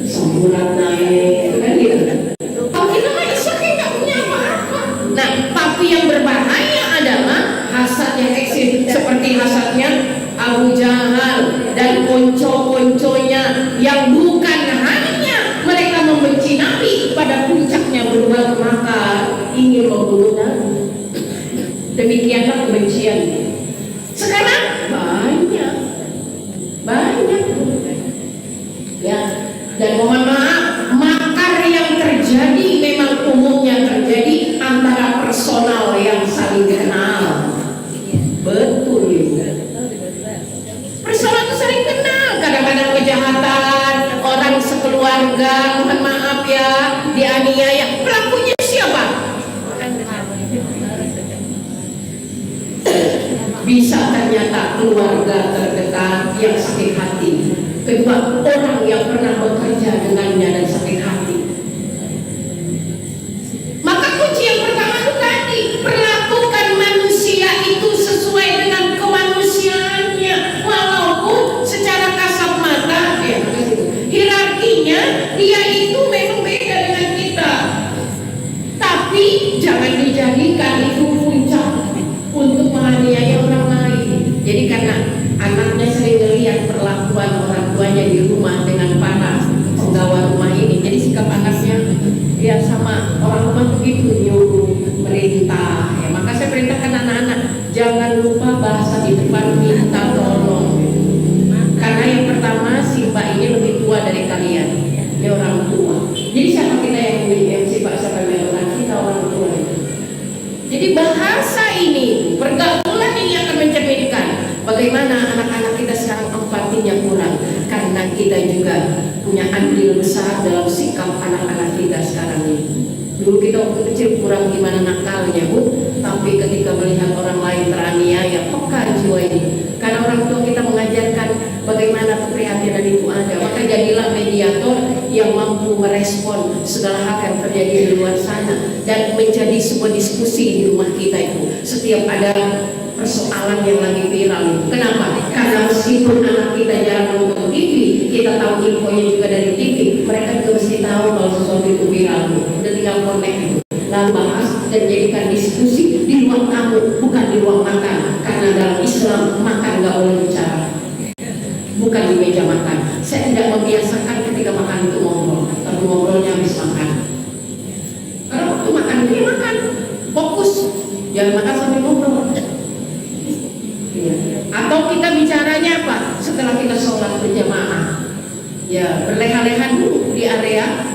A: semburat naik, kan gitu. Kalau kita mah isyakin nggak punya apa-apa. Nah, tapi yang berbahaya adalah hasad yang eksis, seperti hasadnya Abu Jahal dan konco-konconya yang bukan hanya mereka membenci Nabi, pada puncaknya berbuat ternyata kebencian. Sekarang banyak ya, dan mohon maaf, makar yang terjadi memang umumnya terjadi antara personal yang saling kenal. Betul Ibu. Personal itu saling kenal, kadang-kadang kejahatan orang sekeluarga, mohon maaf ya, dianiaya, pelakunya siapa? Bisa ternyata keluarga terdekat yang sakit hati. Kedua, orang yang pernah bekerja dengannya dan sakit hati. Maka kunci yang pertama itu tadi, perlakukan manusia itu sesuai dengan kemanusiaannya, walaupun secara kasat mata ya, hierarkinya dia itu memang beda dengan kita. Tapi jangan dijadikan itu puncak untuk menganiaya orang lain. Jadi karena anaknya sering melihat perlakuan orang tuanya di rumah dengan para penggawa rumah ini, jadi sikap anaknya ya sama orang rumah begitu, nyuruh, merintah ya. Maka saya perintahkan anak-anak jangan lupa bahasa di depan minta tolong, karena yang pertama si Pak ini lebih tua dari kalian, dia orang tua. Jadi siapa kita yang si Pak, siapa yang kita orang tua. Jadi bahasa ini, pergaulan ini akan mencerminkan bagaimana anak-anak kita sekarang empatinya kurang, karena kita juga punya andil besar dalam sikap anak-anak kita sekarang ini. Dulu kita waktu kecil kurang gimana nakalnya Bu, tapi ketika melihat orang lain teraniaya, peka jiwa ini. Karena orang tua kita mengajarkan bagaimana keprihatinan itu ada, maka jadilah mediator yang mampu merespon segala hal yang terjadi di luar sana dan menjadi sebuah diskusi di rumah kita itu. Setiap ada persoalan yang lagi viral. Kenapa? Karena meskipun anak kita jarang nonton TV, kita tahu infonya juga dari TV, mereka juga mesti tahu kalau sesuatu itu viral. Udah tinggal connect itu, lalu bahas dan jadikan diskusi di ruang tamu, bukan di ruang makan. Karena dalam Islam makan nggak boleh bicara, bukan di meja makan. Saya tidak membiasakan ketika makan itu ngobrol, tapi ngobrolnya habis makan. Karena waktu makan ini makan, fokus, jangan makan sambil ngobrol. Ya. Atau kita bicaranya apa? Setelah kita sholat berjamaah, ya berleha-leha dulu di area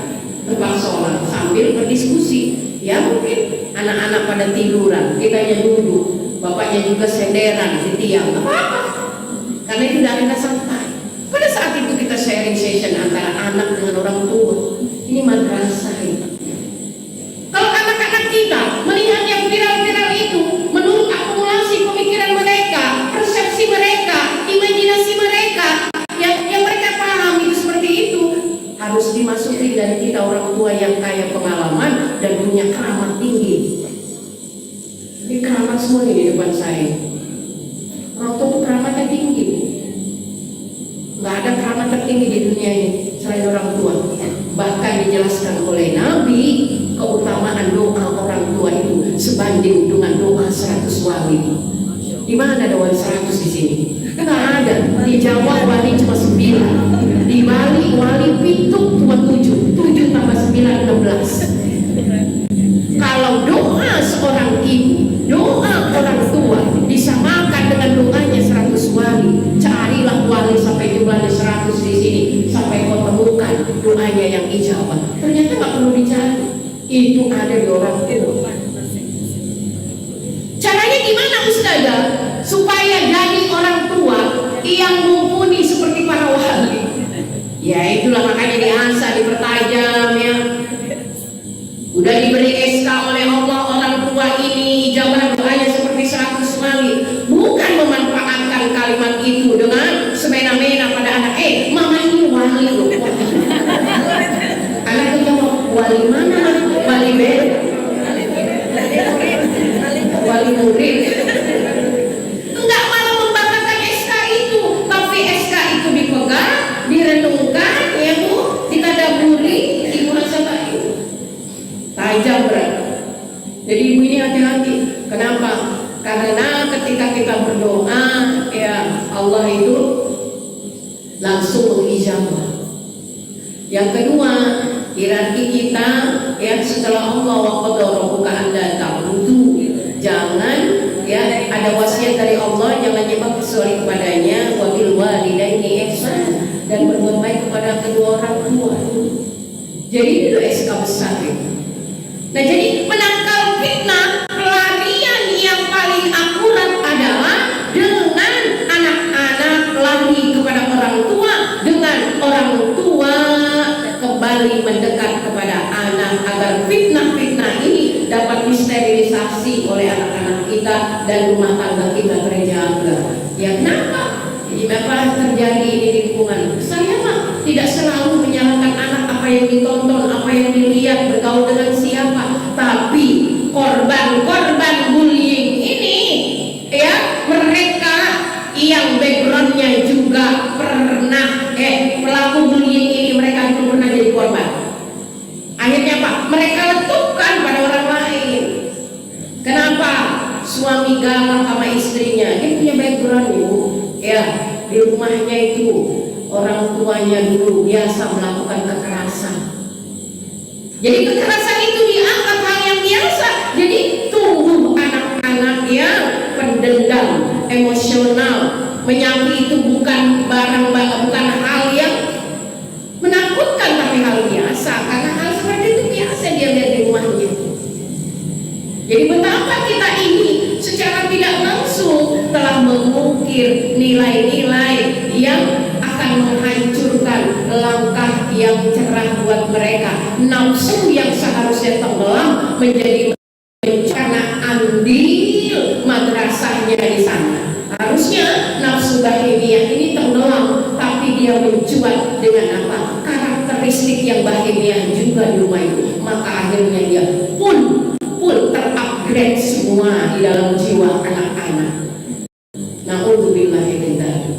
A: tempat sholat sambil berdiskusi. Ya mungkin anak-anak pada tiduran, kitanya duduk, bapaknya juga senderan di tiang, apa-apa. Karena itu tidak kita santai. Pada saat itu kita sharing session antara anak dengan orang tua. Ini madrasah ini. Kalau anak-anak kita melihat yang viral-viral itu, menurut akumulasi pemikiran mereka, persepsi mereka, imajinasi mereka, yang mereka paham itu seperti itu, harus dimasuki dari kita orang tua yang kaya pengalaman dan punya keramat tinggi. Ini keramat semua nih di depan saya. Orang tua itu keramatnya tinggi. Nggak ada keramat tertinggi di dunia ini selain orang tua. Bahkan dijelaskan oleh Nabi, keutamaan doa orang tua itu sebanding dengan doa 100 wali. Di mana ada wali 100 di sini? Nggak ada. Di Jawa wali cuma 9. Di Bali wali pituk cuma 7. 7 tambah 9 16. Kalau doa seorang ibu, doa orang tua disamakan dengan doanya 100 wali, carilah wali sampai jumlahnya 100 di sini sampai kau temukan doanya yang ijabah. Ternyata nggak perlu dicari, itu ada di orang tua. Caranya gimana Ustazah? Supaya jadi orang tua yang mumpuni seperti para wali. Ya itulah makanya diasah, dipertajam ya. Udah diberi SK oleh Allah, orang tua ini ijabah doanya seperti 100 wali. Bukan memanfaatkan kalimat itu dengan semena-mena pada anak. Mama ini wali loh. Anak jawab, wali mana? Wali beda. Wali murid. Enggak malah membanggakan SK itu, tapi SK itu dipegang, direnungkan, ya Bu, ditadaburi, dimuhasabah itu. Tajam berat. Jadi ibu ini hati-hati. Kenapa? Karena ketika kita berdoa, ya Allah itu langsung mengijabah. Yang kedua, hierarki kita ya setelah Allah wa qadara rabbuka alla ta'budu, jangan ya ada wasiat dari Allah, jangan nyembah kecuali kepadanya, wa bil walidaini ihsan, dan berbuat baik kepada kedua orang tua. Jadi itu SK besar itu. Nah, jadi menangkal fitnah, pelarian yang paling akurat adalah dengan anak-anak lari kepada orang tua, dengan orang tua kembali mendekat kepada anak agar fitnah-fitnah ini dapat disterilisasi oleh anak-anak kita dan rumah tangga kita terjaga. Ya kenapa? Jadi apa terjadi di lingkungan? Saya mah tidak selalu menyalahkan anak apa yang ditonton, apa yang dilihat, bergaul dengan siapa, tapi korban-korban bullying ini, ya mereka yang backgroundnya juga pernah pelaku bullying ini, mereka itu pernah jadi korban. Akhirnya apa? Mereka letupkan pada orang lain. Kenapa? Suami galak sama istrinya, dia punya background ibu. Ya, di rumahnya itu orang tuanya dulu biasa melakukan kekerasan. Jadi kekerasan itu dianggap hal yang biasa. Jadi tumbuh anak-anak yang pendendam, emosional, menyakiti itu bukan bukan hal yang menakutkan, tapi hal biasa. Karena hal seperti itu biasa dia lihat di rumahnya. Jadi betapa kita ini secara tidak langsung telah mengukir nilai-nilai yang akan menghancurkan langkah yang cerah buat mereka. Nafsu yang seharusnya tenggelam menjadi karena andil madrasahnya di sana. Harusnya nafsu bahimiyah ini tenggelam, tapi dia mencuat dengan apa? Karakteristik yang bahimiyah juga di rumah itu. Maka akhirnya dia pun terupgrade semua di dalam jiwa anak-anak. Na'udzubillahi min dzalik.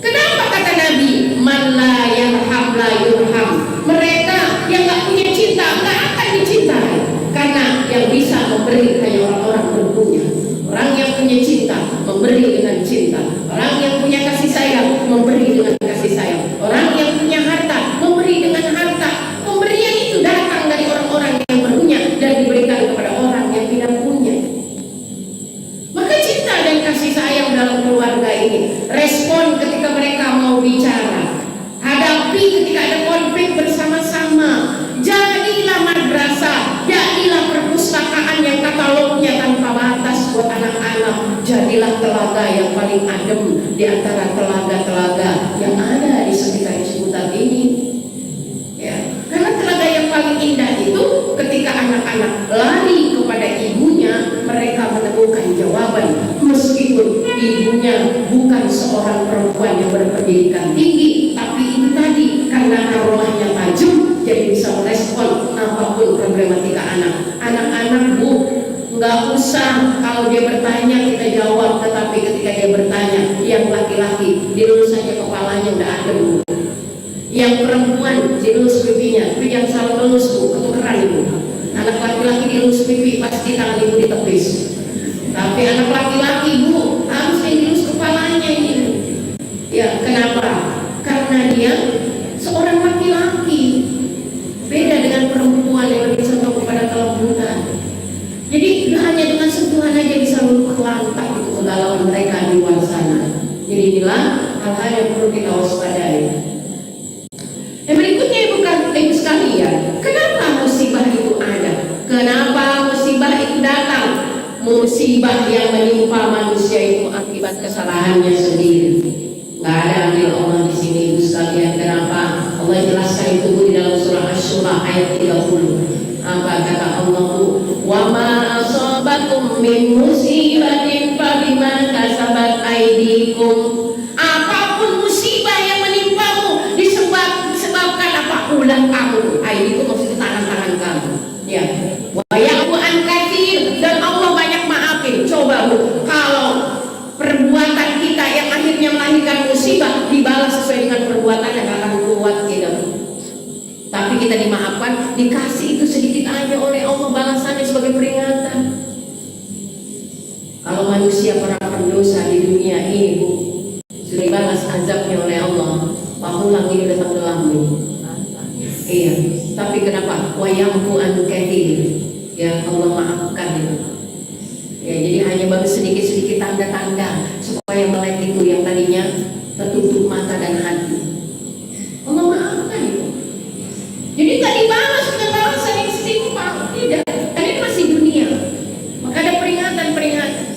A: Kenapa kata Nabi, man la yarham la yurham? Mereka yang gak punya cinta gak akan dicintai. Karena yang bisa memberi hanya orang-orang berpunya. Orang yang punya cinta memberi dengan cinta. Orang yang punya kasih sayang memberi dengan kasih sayang. Orang yang punya harta memberi dengan harta. Pemberian itu datang dari orang-orang yang berpunya dan diberikan kepada orang yang tidak punya. Maka cinta dan kasih sayang dalam keluarga ini, respon ketika mereka mau bicara, hadapi ketika ada konflik bersama-sama. Jadilah madrasah, jadilah perpustakaan yang katalognya tanpa batas buat anak-anak. Jadilah telaga yang paling adem di antara telaga-telaga yang ada di sekitar Ciputat ini. Ya, karena telaga yang paling indah itu ketika anak-anak lari kepada ibunya, mereka menemukan jawaban. Meskipun ibunya bukan seorang perempuan yang berpendidikan tinggi, tapi itu tadi karena aromanya tajam, jadi bisa merespon apapun problematika anak. Anak-anak bu, nggak usah kalau dia bertanya kita jawab, tetapi ketika dia bertanya, yang laki-laki dilus saja kepalanya udah adem bu. Yang perempuan dilus pipinya, tapi yang salah lulus bu, ketukeran ibu. Anak laki-laki dilus pipi, pasti tangan ibu ditepis. Tapi anak laki-laki bu, harus dilus kepalanya ini. Ya, kenapa? Karena dia seorang laki-laki, beda dengan perempuan yang lebih condong kepada kelembutan. Jadi hanya dengan sentuhan aja bisa luluh lantak itu kegalauan mereka di luar sana. Jadi inilah hal-hal yang perlu kita waspadai. Yang berikutnya ibu sekalian, kenapa musibah itu ada? Kenapa musibah itu datang? Musibah yang menimpa manusia itu akibat kesalahannya sendiri. Gak ada ambil Allah di sini ibu sekalian. Kenapa? Allah jelaskan itu di dalam surah Asy-Syura ayat 30. Apa kata Allah? Wa ma asabakum min musibatin fabima kasabat aydikum. Apapun musibah yang menimpamu disebabkan apa? Ulah kamu. Aydikum maksudnya tangan-tangan kamu. Ya. Wa ya'fu an katsir, dan Allah banyak maafin. Coba bu, kalau perbuatan kita yang akhirnya melahirkan musibah dibalas sesuai dengan perbuatan yang akan kuat tidak. Tapi kita dimaafkan, dikasih itu sedikit aja oleh Allah balasannya sebagai peringatan. Kalau manusia para pendosa di dunia ini bu, sudah dibalas azabnya oleh Allah, pamulang ini udah tenggelam bu. Iya, tapi kenapa? Wayangku an katsir, ya Allah maafkan itu. Ya, jadi hanya baru sedikit-sedikit tanda-tanda supaya melek itu yang tadinya tertutup mata dan hati. Allah maafkan itu. Jadi tak dibalas dengan balasan yang setimpal, tidak. Karena ini masih dunia. Maka ada peringatan-peringatan.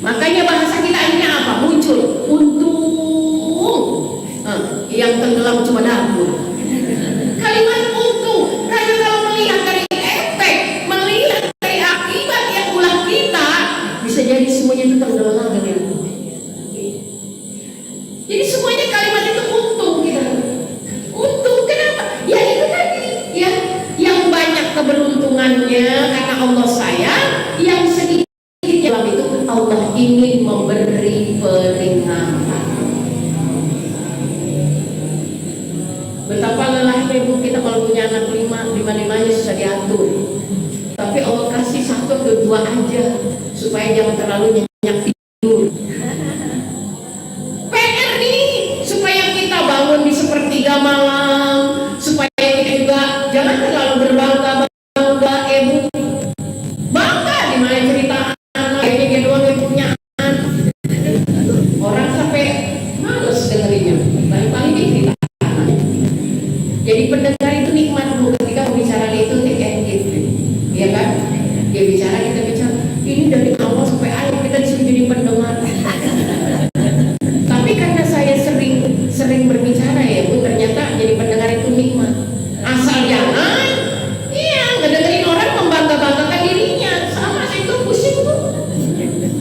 A: Makanya bahasa kita akhirnya apa? Muncul untung. Yang tenggelam cuma dapur. Kalimat untung, karena kalau melihat dari efek, melihat dari akibat yang ulah kita, bisa jadi semuanya itu tenggelam kan ya. Jadi semuanya kalimat itu untung kita. Untung kenapa? Ya itu tadi, ya yang banyak keberuntungannya karena Allah sayang, yang sedikit dalam itu Allah ingin memberi peringatan. Betapa lelahnya ibu kita kalau punya anak lima-limanya susah diatur. Tapi Allah kasih satu atau dua aja supaya jangan terlalu nyenyak tidur. PR nih supaya kita bangun di sepertiga malam, supaya kita juga jangan terlalu berbangga-bangga. Ibu bangga di mana cerita anak kayaknya dia doang yang punya anak. Orang sampai males dengerinnya. Paling-paling dia cerita. Jadi pendengar itu nikmat bu, ketika pembicaraan itu take and give, ya kan? Dia bicara, kita bicara. Ini dari awal sampai akhir kita disuruh jadi pendengar. Tapi karena saya sering berbicara ya bu, ternyata jadi pendengar itu nikmat. Asal jangan, iya ngedengerin orang membangga-banggakan dirinya. Sama saya itu pusing bu.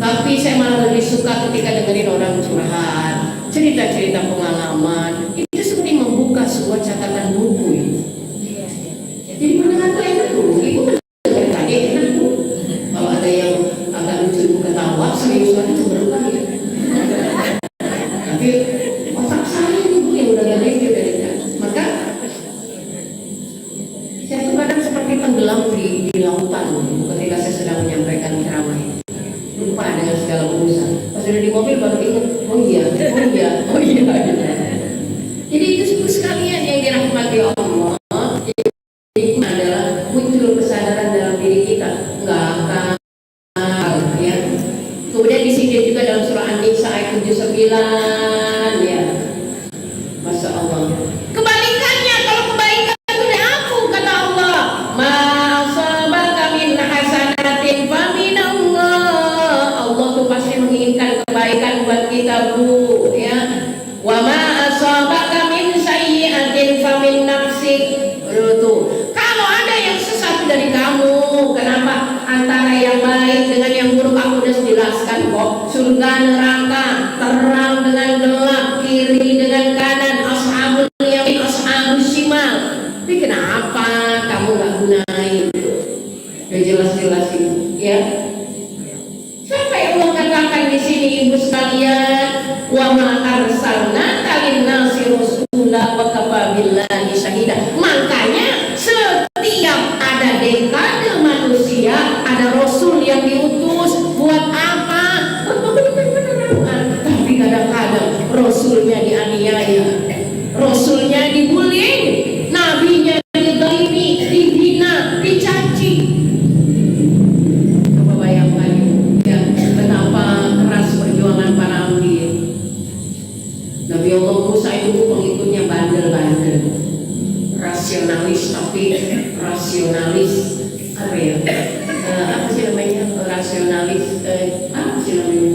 A: Tapi saya malah lebih suka ketika dengerin orang curhat, cerita-cerita pengalaman. Itu seperti membuka sebuah catatan buku ya. Jadi mendengar tuh enak tuh. Ibu mendengar tadi enak tuh. Kalau ada yang agak lucu ibu ketawa, serius banget cenderung ya. Tapi otak saya ibu yang udah gak review dari kan. Maka saya tuh kadang seperti tenggelam di lautan ketika saya sedang menyampaikan ceramah. Lupa dengan segala urusan. Pas udah di mobil baru ingat, oh iya. Jadi itu semua sekalian yang dirahmati Allah. Jadi adalah muncul kesadaran dalam diri kita, nggak akan ya. Kemudian disinggung juga dalam surah An-Nisa ayat 79 ya. Masya Allah. Kebalikannya, kalau kebaikan itu dari aku kata Allah, ma asabaka min hasanatin fa min Allah. Allah tuh pasti menginginkan kebaikan buat kita bu ya. Wa ma asabaka min sayyi'atin fa min nafsik. Tuh. Kalau ada yang sesat dari kamu, kenapa? Antara yang baik dengan yang buruk aku sudah jelaskan kok. Surga neraka, terang dengan gelap, kiri dengan kanan, ashabul yamin, ashabus shimal. Tapi kenapa kamu nggak gunain? Ya jelas-jelas itu, ya. Sampai Allah katakan di sini ibu sekalian, wa ma arsalnaka lin-nasi rasula wa kafa billahi syahida. Makanya setiap ada dekade manusia ada rasul yang diutus buat apa? Tapi kadang-kadang rasulnya dianiaya, rasulnya dibully, nabinya didolimi, dihina, dicaci. Coba bayangkan ya, betapa keras perjuangan para ambil. Nabi Allah Musa itu pengikutnya bandel-bandel, rasionalis tapi rasionalis apa ya? Apa sih namanya? Rasionalis apa sih namanya?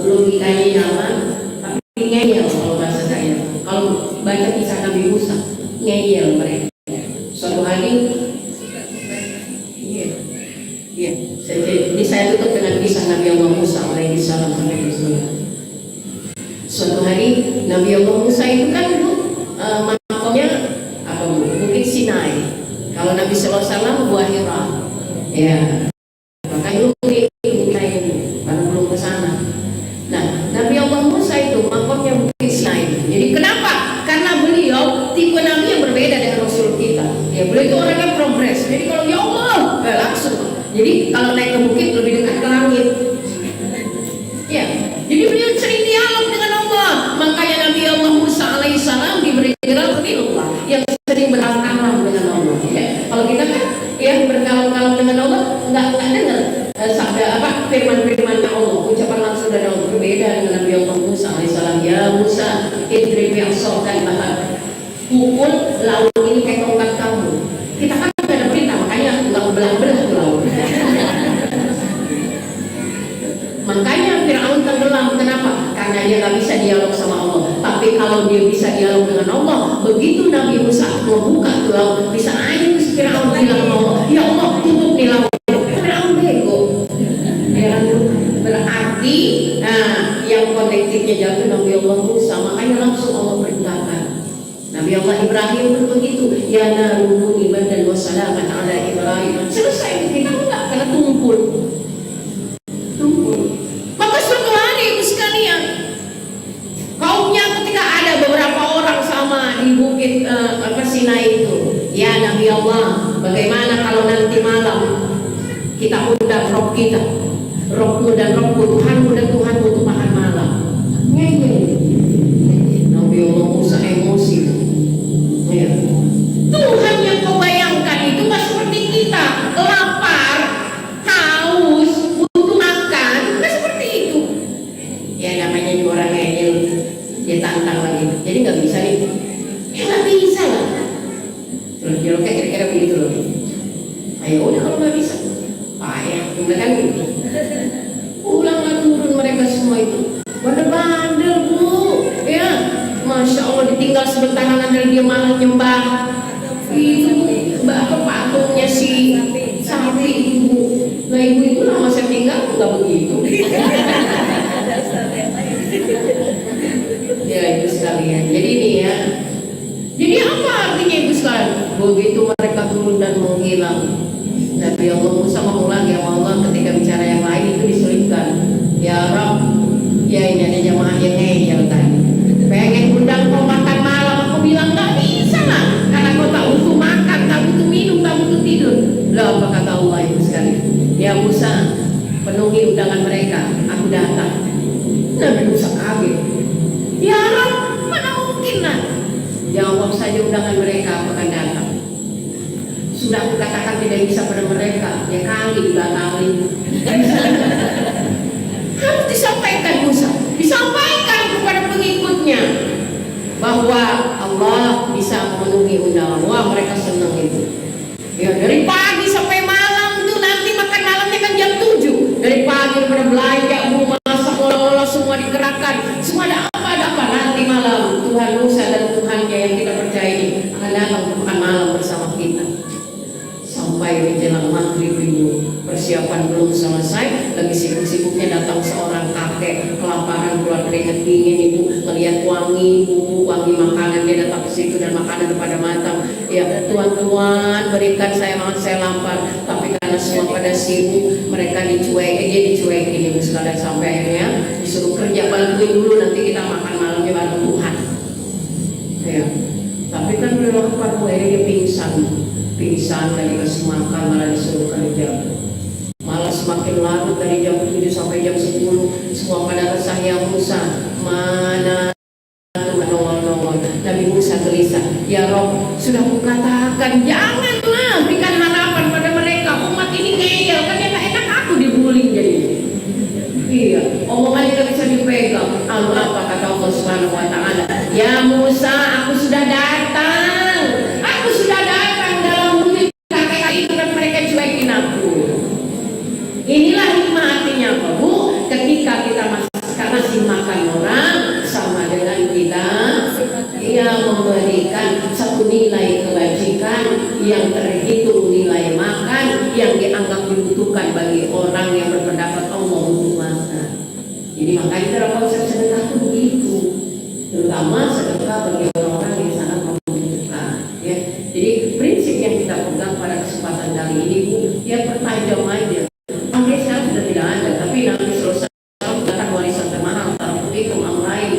A: Logikanya nyaman tapi ngeyel kalau bahasa saya. Kalau baca kisah Nabi Musa, ngeyel mereka. Suatu hari, jadi saya tutup dengan kisah Nabi Allah Musa alaihi salam. Suatu hari Nabi Allah Musa itu kan makamnya apa Bukit Sinai. Kalau Nabi Sallallahu Alaihi Wasallam Gua Hira, ya. Makanya lu kita ini baru belum ke sana. Nah, Nabi Allah Musa itu makamnya Bukit Sinai. Jadi kenapa? Karena beliau tipe Nabi yang berbeda dengan Rasul kita. Ya, beliau itu orangnya progres. Jadi kalau ya Allah, langsung. Jadi kalau naik ke bukit lebih dekat ke langit. Ya, jadi beliau sering dialog dengan Allah. Makanya Nabi Allah Musa alaihissalam diberi gelar Allah yang sering berkalam dengan Allah. Ya. Kalau kita kan ya berkalam-kalam dengan Allah nggak dengar sabda apa firman-firman Allah, ucapan langsung dari Allah berbeda dengan Nabi Allah Musa alaihissalam. Ya Musa, idrib bi'asokal bahar, pukul laut ini kayak tongkat kamu. Kita kan tidak ada perintah, makanya nggak belah-belah ke laut. Makanya Fir'aun tenggelam. Kenapa? Karena dia nggak bisa dialog sama Allah. Tapi kalau dia bisa dialog dengan Allah, begitu Nabi Musa membuka ke laut, bisa aja Fir'aun bilang sama Allah, ya Allah tutup nih laut. Fir'aun bego. Berarti, yang konektifnya jatuh Nabi Allah Musa, makanya langsung Allah perintahkan. Nabi Allah Ibrahim pun begitu. Ya narukuni badan wassalaman ala Ibrahim. Selesai, kita enggak, karena tumpul. Maka suatu hari ibu sekalian, kaumnya ketika ada beberapa orang sama di bukit Sinai itu, ya Nabi Allah, bagaimana kalau nanti malam kita undang Rob kita, Robmu dan Robku, Tuhanmu dan Tuhanmu untuk makan malam. Nabi Allah Musa emosi. Ya. Tuhan yang kau bayangkan itu nggak seperti kita, lapar, haus, butuh makan, nggak seperti itu. Ya namanya juga orang ngeyel, dia tantang lagi. Jadi nggak bisa nih, ya nggak bisa lah. Terus kayak kira-kira begitu loh. Ayo udah kalau nggak bisa, payah, udah kan gitu. Ulanglah turun mereka semua itu, bandel-bandel bu, ya. Masya Allah, ditinggal sebentar dan dia malah nyembah itu patungnya si sapi ibu. Nah ibu itu lama saya tinggal nggak begitu. Ya ibu sekalian, jadi ini ya. Jadi apa artinya ibu sekalian? Begitu mereka turun dan menghilang, Nabi Allah Musa mengulang ya Allah ketika bicara yang lain itu diselipkan. Ya Rabb, ya ini ada jamaah yang ngeyel tadi. Pengen undang kau makan malam, aku bilang nggak bisa lah, karena kau tak butuh makan, tak butuh minum, tak butuh tidur. Loh apa kata Allah itu sekali? Ya Musa, penuhi undangan mereka, aku datang. Nabi Musa kaget. Ya Rabb, mana mungkin lah? Jawab saja undangan mereka, aku akan datang. Sudah aku katakan tidak bisa pada mereka, ya kali dibatalin. Harus disampaikan Musa, disampaikan kepada pengikutnya bahwa Allah bisa memenuhi undangan. Wah mereka senang itu. Ya dari pagi sampai malam tuh, nanti makan malamnya kan jam 7. Dari pagi pada belanja, masak, olah-olah semua digerakkan. Semua ada apa nanti malam Tuhan Musa dan Tuhannya yang kita percaya ini akan datang untuk makan malam bersama kita. Sampai menjelang maghrib itu persiapan belum selesai, lagi sibuk-sibuknya datang seorang kakek kelaparan keluar keringat dingin ibu, melihat wangi makanan, dia datang ke situ dan makanan pada matang. Ya Tuhan berikan saya makan, saya lapar. Tapi karena semua pada sibuk, mereka dicuekin ibu sekalian, sampai akhirnya disuruh kerja, bantuin dulu nanti kita makan malamnya bareng Tuhan. Ya tapi kan udah lapar, akhirnya dia pingsan dari dikasih makan, malah disuruh kerja. Malah semakin larut dari jam 7 sampai jam 10, semua pada resah. Ya Musa, mana nongol. Nabi Musa gelisah. Ya Rob, sudah kukatakan janganlah berikan harapan pada mereka. Umat ini ngeyel, kan ya enak aku dibully jadi. Iya, omongannya gak bisa dipegang. Apa kata Allah Subhanahu Wa Taala? Ya Musa, aku sudah datang. Inilah hikmah artinya apa bu? Ketika kita masih makan orang, sama dengan kita memberikan satu nilai kebajikan yang terhitung nilai makan yang dianggap dibutuhkan bagi orang yang berpendapat Allah untuk makan. Jadi makanya dalam konsep sedekah itu begitu, terutama sedekah bagi orang-orang yang sangat membutuhkan. Ya. Jadi prinsip yang kita pegang pada kesempatan kali ini bu, ya pertajam aja. Oke, sekarang sudah tidak ada, tapi Nabi selesai mengatakan warisan termahal, itu orang lain.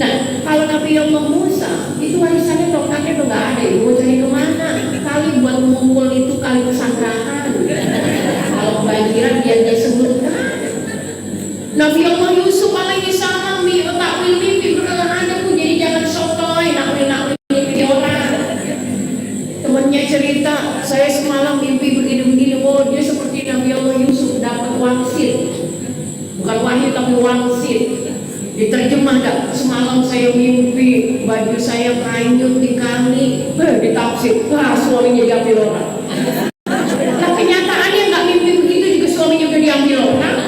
A: Nah, kalau Nabi Allah Musa, itu warisannya tongkatnya tuh nggak ada, ibu mau cari kemana? Kali buat ngumpul itu kali pesanggrahan. Kalau kebanjiran biar dia sebutkan. Nabi Allah Yusuf alaihissalam takwil mimpi berkala ada bu, jadi jangan sotoy nakwil mimpi orang. Temennya cerita, saya semalam mimpi begini-begini, oh dia seperti Nabi Allah Yusuf dapat wangsit, bukan wahyu tapi wangsit. Diterjemah dah. Semalam saya mimpi baju saya kanyut di kali, ditafsir, wah suaminya diambil orang. Nah kenyataannya nggak mimpi begitu juga suaminya udah diambil orang.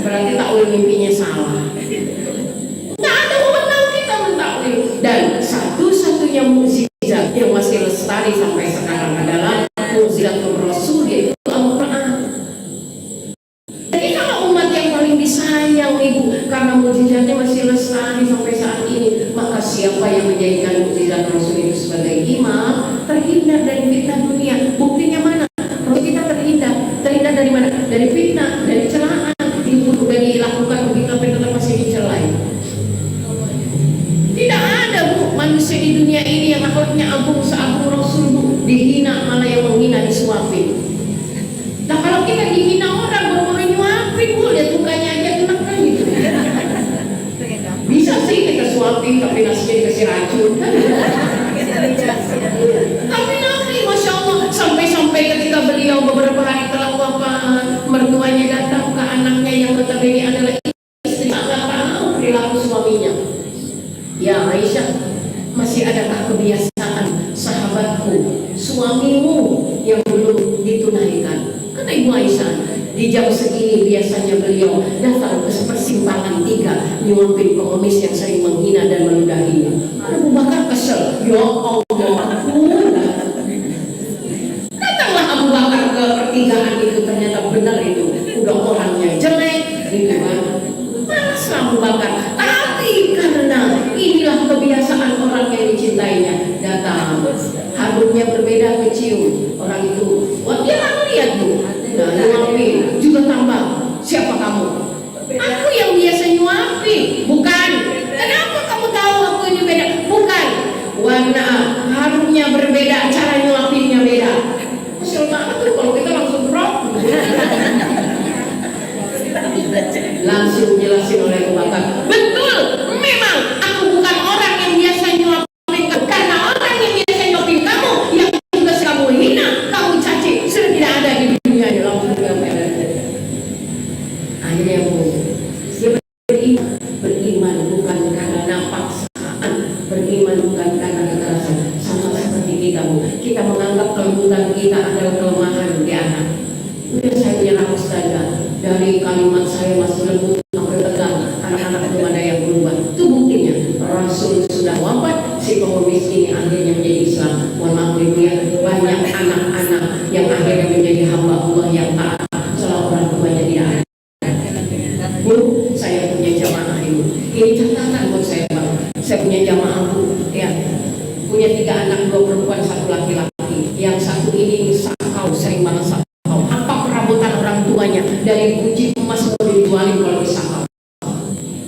A: Berarti takwil mimpinya salah. Nggak ada wewenang kita mentakwil. Dan satu-satunya mukjizat yang masih lestari sampai sekarang adalah mukjizat Rasul, yaitu Al-Quran. Jadi kalau umat yang paling disayang Ibu karena mukjizatnya masih lestari sampai saat ini, maka siapa yang menjadikan mukjizat Rasul itu sebagai imam terhindar dari fitnah dunia. Buktinya mana? Rasul kita terhindar dari mana? Dari fitnah, dari celaan. Itu sudah dilakukan begitu tapi tetap masih dicelai. Tidak ada Bu manusia di dunia ini yang akhlaknya agung seagung Rasul Bu, dihina malah yang menghina disuapin. Nah kalau kita dihina orang baru nyuapin Bu, lihat mukanya aja enak kan gitu. Bisa sih kita suapin tapi nasinya dikasih racun kan. Tapi Nabi Masya Allah sampai ketika beliau beberapa hari telah wafat, mertuanya datang ke anaknya yang notabene adalah istri, nggak tahu perilaku suaminya. Ya Aisyah, masih adakah kebiasaan sahabatku, suamimu yang belum ditunaikan? Kata Ibu Aisyah, di jam segini biasanya beliau datang ke persimpangan 3 nyuapin pengemis yang sering menghina dan meludahinya. Abu Bakar kesel, ya Allah, datanglah Abu Bakar ke pertigaan itu, ternyata benar itu udah orangnya jelek gitu kan. Malaslah Abu Bakar, tapi karena inilah kebiasaan orang yang dicintainya, datang harumnya berbeda kecium orang itu. Wah dia nggak lihat Bu, nah nyuapin juga tambah. Siapa kamu? Aku yang biasa nyuapin. Bukan. Kenapa kamu tahu aku ini beda? Bukan. Warna harumnya berbeda, cara nyuapinnya beda. Kesel banget tuh kalau kita langsung drop. Langsung jelasin oleh Abu Bakar, betul, memang aku bukan orang yang biasa nyuapin kamu, karena orang yang biasa nyuapin kamu yang tugas kamu hina, kamu caci, sudah tidak ada di dunia ini. Langsung akhirnya dia beriman bukan karena paksaan, beriman bukan karena kekerasan. Sama seperti kita Bu, kita menganggap kelembutan kita adalah kelemahan di anak. Udah saya menyerah saja. Dari kalimat saya masih lembut sampai tegang, anak-anak belum ada yang berubah. Itu buktinya Rasul sudah wafat, si pengemis ini akhirnya menjadi Islam. Mohon maaf Ibu ya, banyak anak-anak yang akhirnya menjadi hamba Allah yang taat setelah orang tuanya tidak ada. Bu, saya punya jamaah Ibu. Ini catatan buat saya Bang. Saya punya jamaah Bu, ya. Punya 3 anak, 2 perempuan, 1 laki-laki. Yang satu ini sakau, sering banget sakau. Apa perabotan orang tuanya dari kunci emas mau dijualin kalau disakau.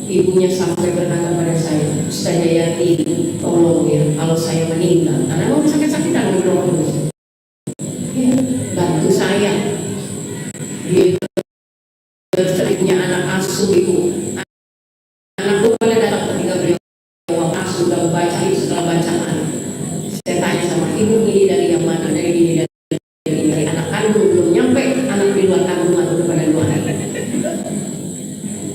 A: Ibunya sampai berkata pada saya, Ustaz Yayati, tolong ya kalau saya meninggal, karena mau sakit-sakitan di rumah terus. Ya, bantu saya. Dia punya anak asuh Ibu. Anakku pada datang ketika beliau uang asuh dan baca setelah bacaan. Saya tanya sama Ibu, ini dari yang mana? Dari ini dari anak kandung belum nyampe, anak di luar kandungan udah pada 2 hari.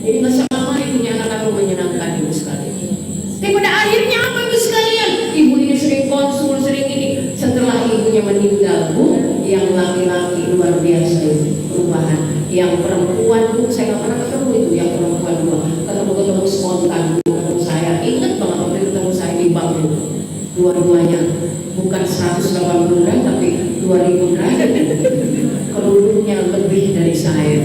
A: Jadi nggak selama punya anak kandung menyenangkan Ibu sekalian. Tapi pada akhirnya apa Ibu sekalian? Ibu ini sering konsul, sering ini. Setelah ibunya meninggal Bu, yang laki-laki luar biasa itu perubahan. Yang perempuan Bu, saya nggak pernah ketemu itu. Yang perempuan 2 ketemu spontan Bu, ketemu saya. Ingat banget waktu itu ketemu saya di bank Bu. Dua-duanya bukan 180 derajat tapi 2000 derajat. Kerudungnya lebih dari saya.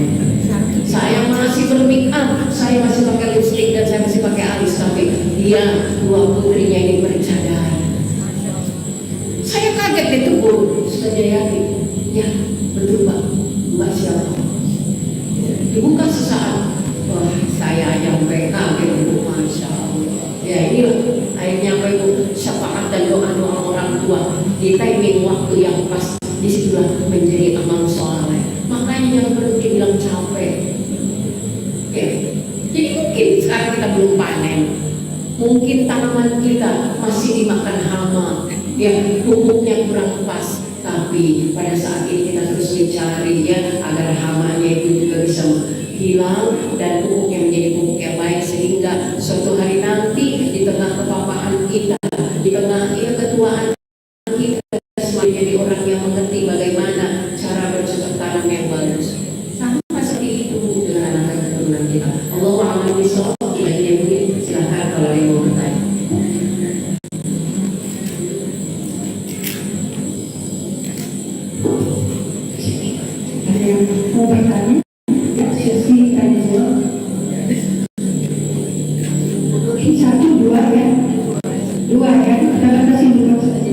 A: Saya masih bermikap, saya masih pakai lipstick dan saya masih pakai alis, tapi dia 2 putrinya ini bercadar. Saya kaget ditegur, Ustaz Yayati. Ya betul Pak, Mbak siapa? Dibuka sesaat, wah saya yang kaget Bu, Masya Allah. Ya inilah akhirnya apa itu syafaat dan doa-doa orang tua di timing waktu yang pas, disitulah menjadi amal soleh. Makanya yang berhenti bilang capek. Ya. Jadi mungkin sekarang kita belum panen, mungkin tanaman kita masih dimakan hama, ya pupuknya kurang pas. Tapi pada saat ini kita terus mencari ya agar hamanya itu juga bisa hilang dan pupuk yang menjadi pupuk yang baik, sehingga suatu hari nanti di tengah kepapahan kita, di tengah ketuaan kita, selalu jadi orang yang mengerti bagaimana cara bercocok tanam yang bagus. Sama seperti itu dengan anak keturunan kita. Allahu a'lam bishawab. Silakan kalau yang mau bertanya.
B: Ada yang mau bertanya? Sesi tanya jawab. Mungkin 1, 2 ya. 2 ya. Kita batasi dulu saja.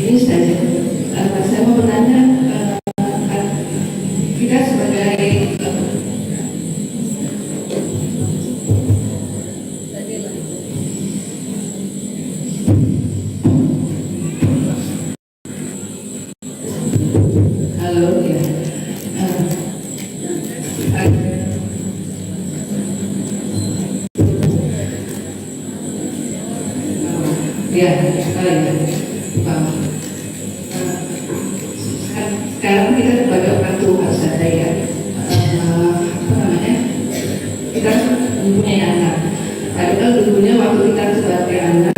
B: Ini saja. Saya mau bertanya, kita sebagai halo ya, sekarang kita sebagai orang tua saja ya, apa namanya, kita mempunyai anak. Tapi kan dulunya waktu kita sebagai anak,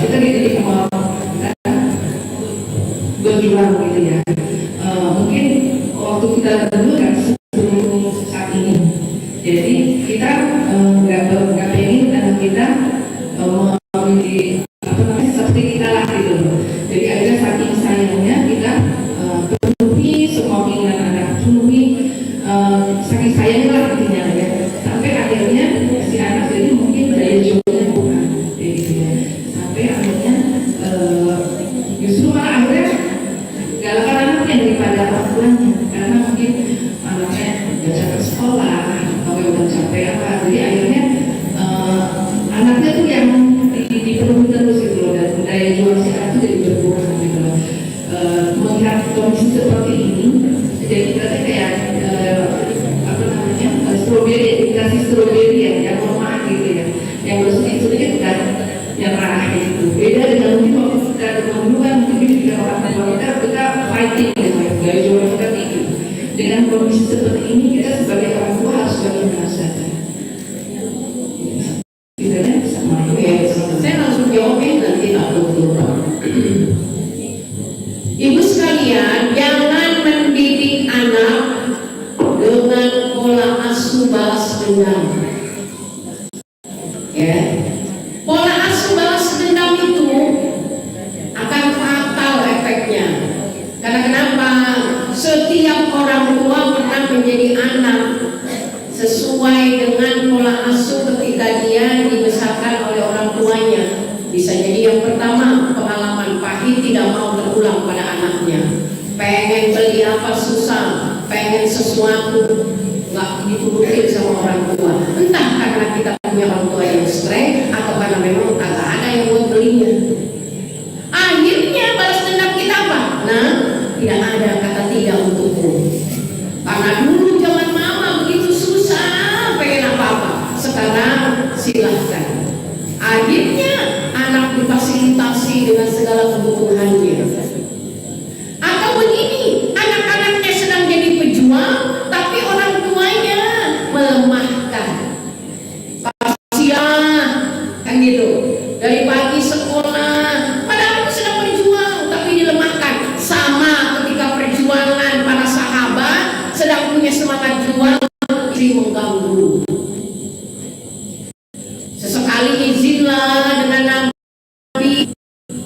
B: kita dididik sama kita berjuang gitu ya. Mungkin waktu kita dulu kan sebelum saat ini, jadi kita nggak pengen anak kita memiliki apa namanya seperti kita lah gitu. Jadi akhirnya saking sayangnya kita penuhi semua keinginan anak, penuhi saking sayangnya lah intinya ya. Sampai akhirnya si anak jadi mungkin daya jualnya bukan, gitu ya. Sampai akhirnya justru malah akhirnya galakan anaknya daripada orang tuanya, karena mungkin anaknya udah capek sekolah atau udah capek apa. Jadi akhirnya anaknya tuh yang dipenuhi terus gitu loh, dan daya jual si anak tuh jadi berkurang gitu loh. Melihat kondisi seperti ini, jadi kita kayak apa namanya, stroberi, dikasih stroberi yang lemah gitu ya, yang bersedikit-sedikit udah nyerah gitu. Beda dengan mungkin waktu kita duluan, mungkin kita orang tua kita fighting gitu ya, daya jual kita tinggi. Dengan kondisi seperti ini, kita sebagai orang tua harus bagaimana saja.
A: Saya langsung jawabin, nanti tak betul. Ibu sekalian, jangan mendidik anak dengan pola asuh balas dendam. Ya, pola asuh balas dendam itu akan fatal efeknya. Karena kenapa? Setiap orang tua pernah menjadi anak sesuai dengan pola asuh ketika dia dibesarkan oleh orang tuanya. Bisa jadi yang pertama, pengalaman pahit tidak mau terulang pada anaknya. Pengen beli apa susah, pengen sesuatu nggak diturutin sama orang tua. Entah karena kita punya orang tua yang streng atau karena memang agak ada yang buat belinya. Akhirnya balas dendam kita apa? Nah, tidak ada kata tidak untukmu. Karena dulu zaman mama begitu susah pengen apa-apa, sekarang silahkan. Akhirnya anak difasilitasi dengan segala kebutuhannya. Atau begini, anak-anaknya sedang jadi pejuang, tapi orang tuanya melemahkan. Kasihan, kan gitu. Dari pagi sekolah, padahal sedang berjuang, tapi dilemahkan. Sama ketika perjuangan para sahabat sedang punya semangat juang, istri mengganggu. Sesekali izinlah dengan Nabi.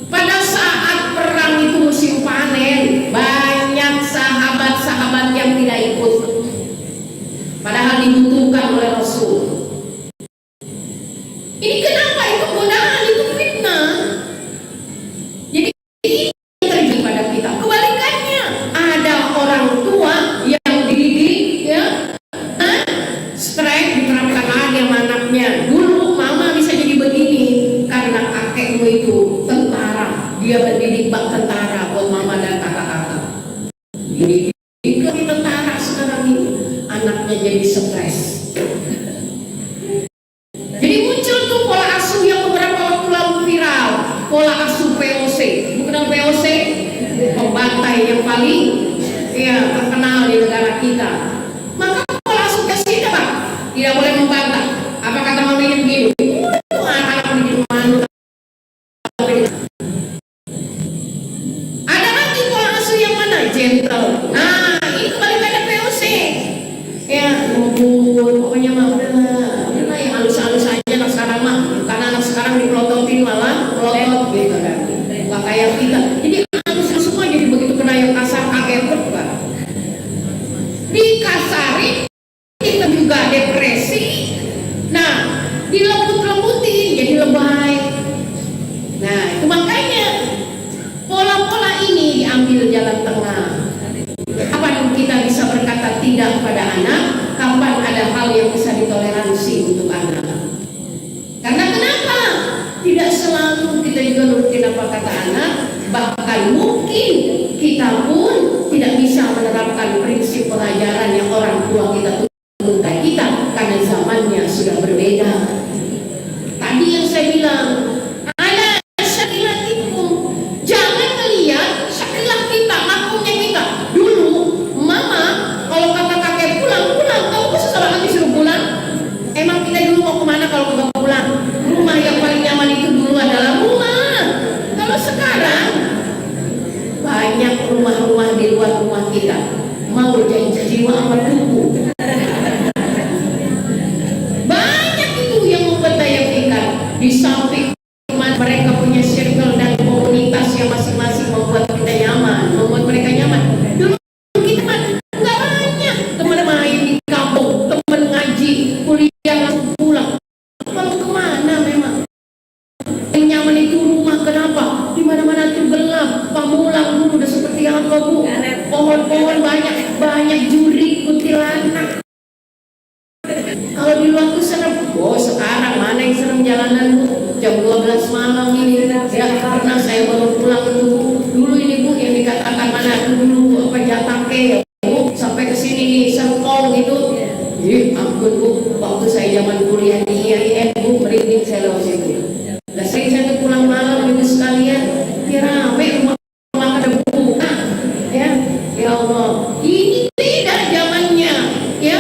A: Pada saat perang itu musim panen, banyak sahabat-sahabat yang tidak ikut, padahal dibutuhkan oleh Rasul. Ini kenapa? Itu godaan, itu fitnah. Jadi ini terjadi pada kita. Kebalikannya, ada orang tua yang dididik ya, strike diterapkan lagi sama anaknya. Dulu mama bisa jadi begini karena kakekmu itu tentara, dia mendidik bak tentara buat mama dan kakak-kakak. Didik lagi tentara sekarang ini, anaknya jadi stres. Jadi muncul tuh pola asuh yang beberapa waktu lalu viral, pola asuh POC. Bukan POC, pembantai yang paling terkenal di negara kita. Maka pola asuh kasih apa? Tidak boleh membantah. Apa kata mamanya begini? Anak-anak begitu malu. Ada lagi pola asuh yang mana? Gentle. Nah, ini kembali pada POC. Ya, pokoknya mah udahlah yang halus-halus aja lah sekarang mah. Karena anak sekarang dipelototin malah melotot gitu kan. Nggak kayak kita. Jadi halus semua jadi begitu kena yang kasar kaget kan. Dikasarin, kita juga depresi. Nah, dilembut-lembutin jadi lebay. Nah, itu makanya pola-pola ini diambil jalan tengah. Kapan kita bisa berkata tidak pada anak? Kapan ada hal yang bisa ditoleransi untuk anak? Karena kenapa? Tidak selalu kita juga nurutin apa kata anak. Bahkan mungkin kita pun tidak bisa menerapkan prinsip pengajaran yang orang tua kita tuntut kita karena zamannya sudah berbeda. Tadi yang saya bilang, ada syakilatikum, jangan melihat syakilah kita, makumnya kita. Dulu mama kalau kakak-kakek pulang, kamu kok susah banget disuruh pulang? Emang kita dulu mau kemana kalau nggak pulang? Rumah yang paling nyaman itu dulu adalah rumah. Kalau sekarang banyak rumah-rumah di luar rumah kita, mau jadi jiwa apa tubuh. Banyak itu yang membuat daya pikat. Di samping mereka punya circle dan komunitas yang masing-masing membuat kita nyaman, membuat mereka nyaman. Dulu kita kan nggak banyak teman main di kampung, teman ngaji, kuliah langsung pulang. Kalau kemana memang yang nyaman itu rumah. Kenapa? Di mana-mana tuh gelap. Pamulang dulu udah seperti apa bu? Pohon-pohon banyak juri, kuntilanak. Kalau di luar tuh serem. Oh sekarang mana yang serem jalanan bu? Jam 12 malam ini. Ya pernah saya baru pulang itu. Dulu ini bu yang dikatakan mana dulu apa Jatake bu sampai ke sini nih Serpong itu. Ampun bu, waktu saya zaman kuliah di IAIN bu merinding saya lewat situ. Nah sering saya tuh pulang malam itu sekalian. Rame rumah ada buka. Ya Allah. Ini beda zamannya. Ya.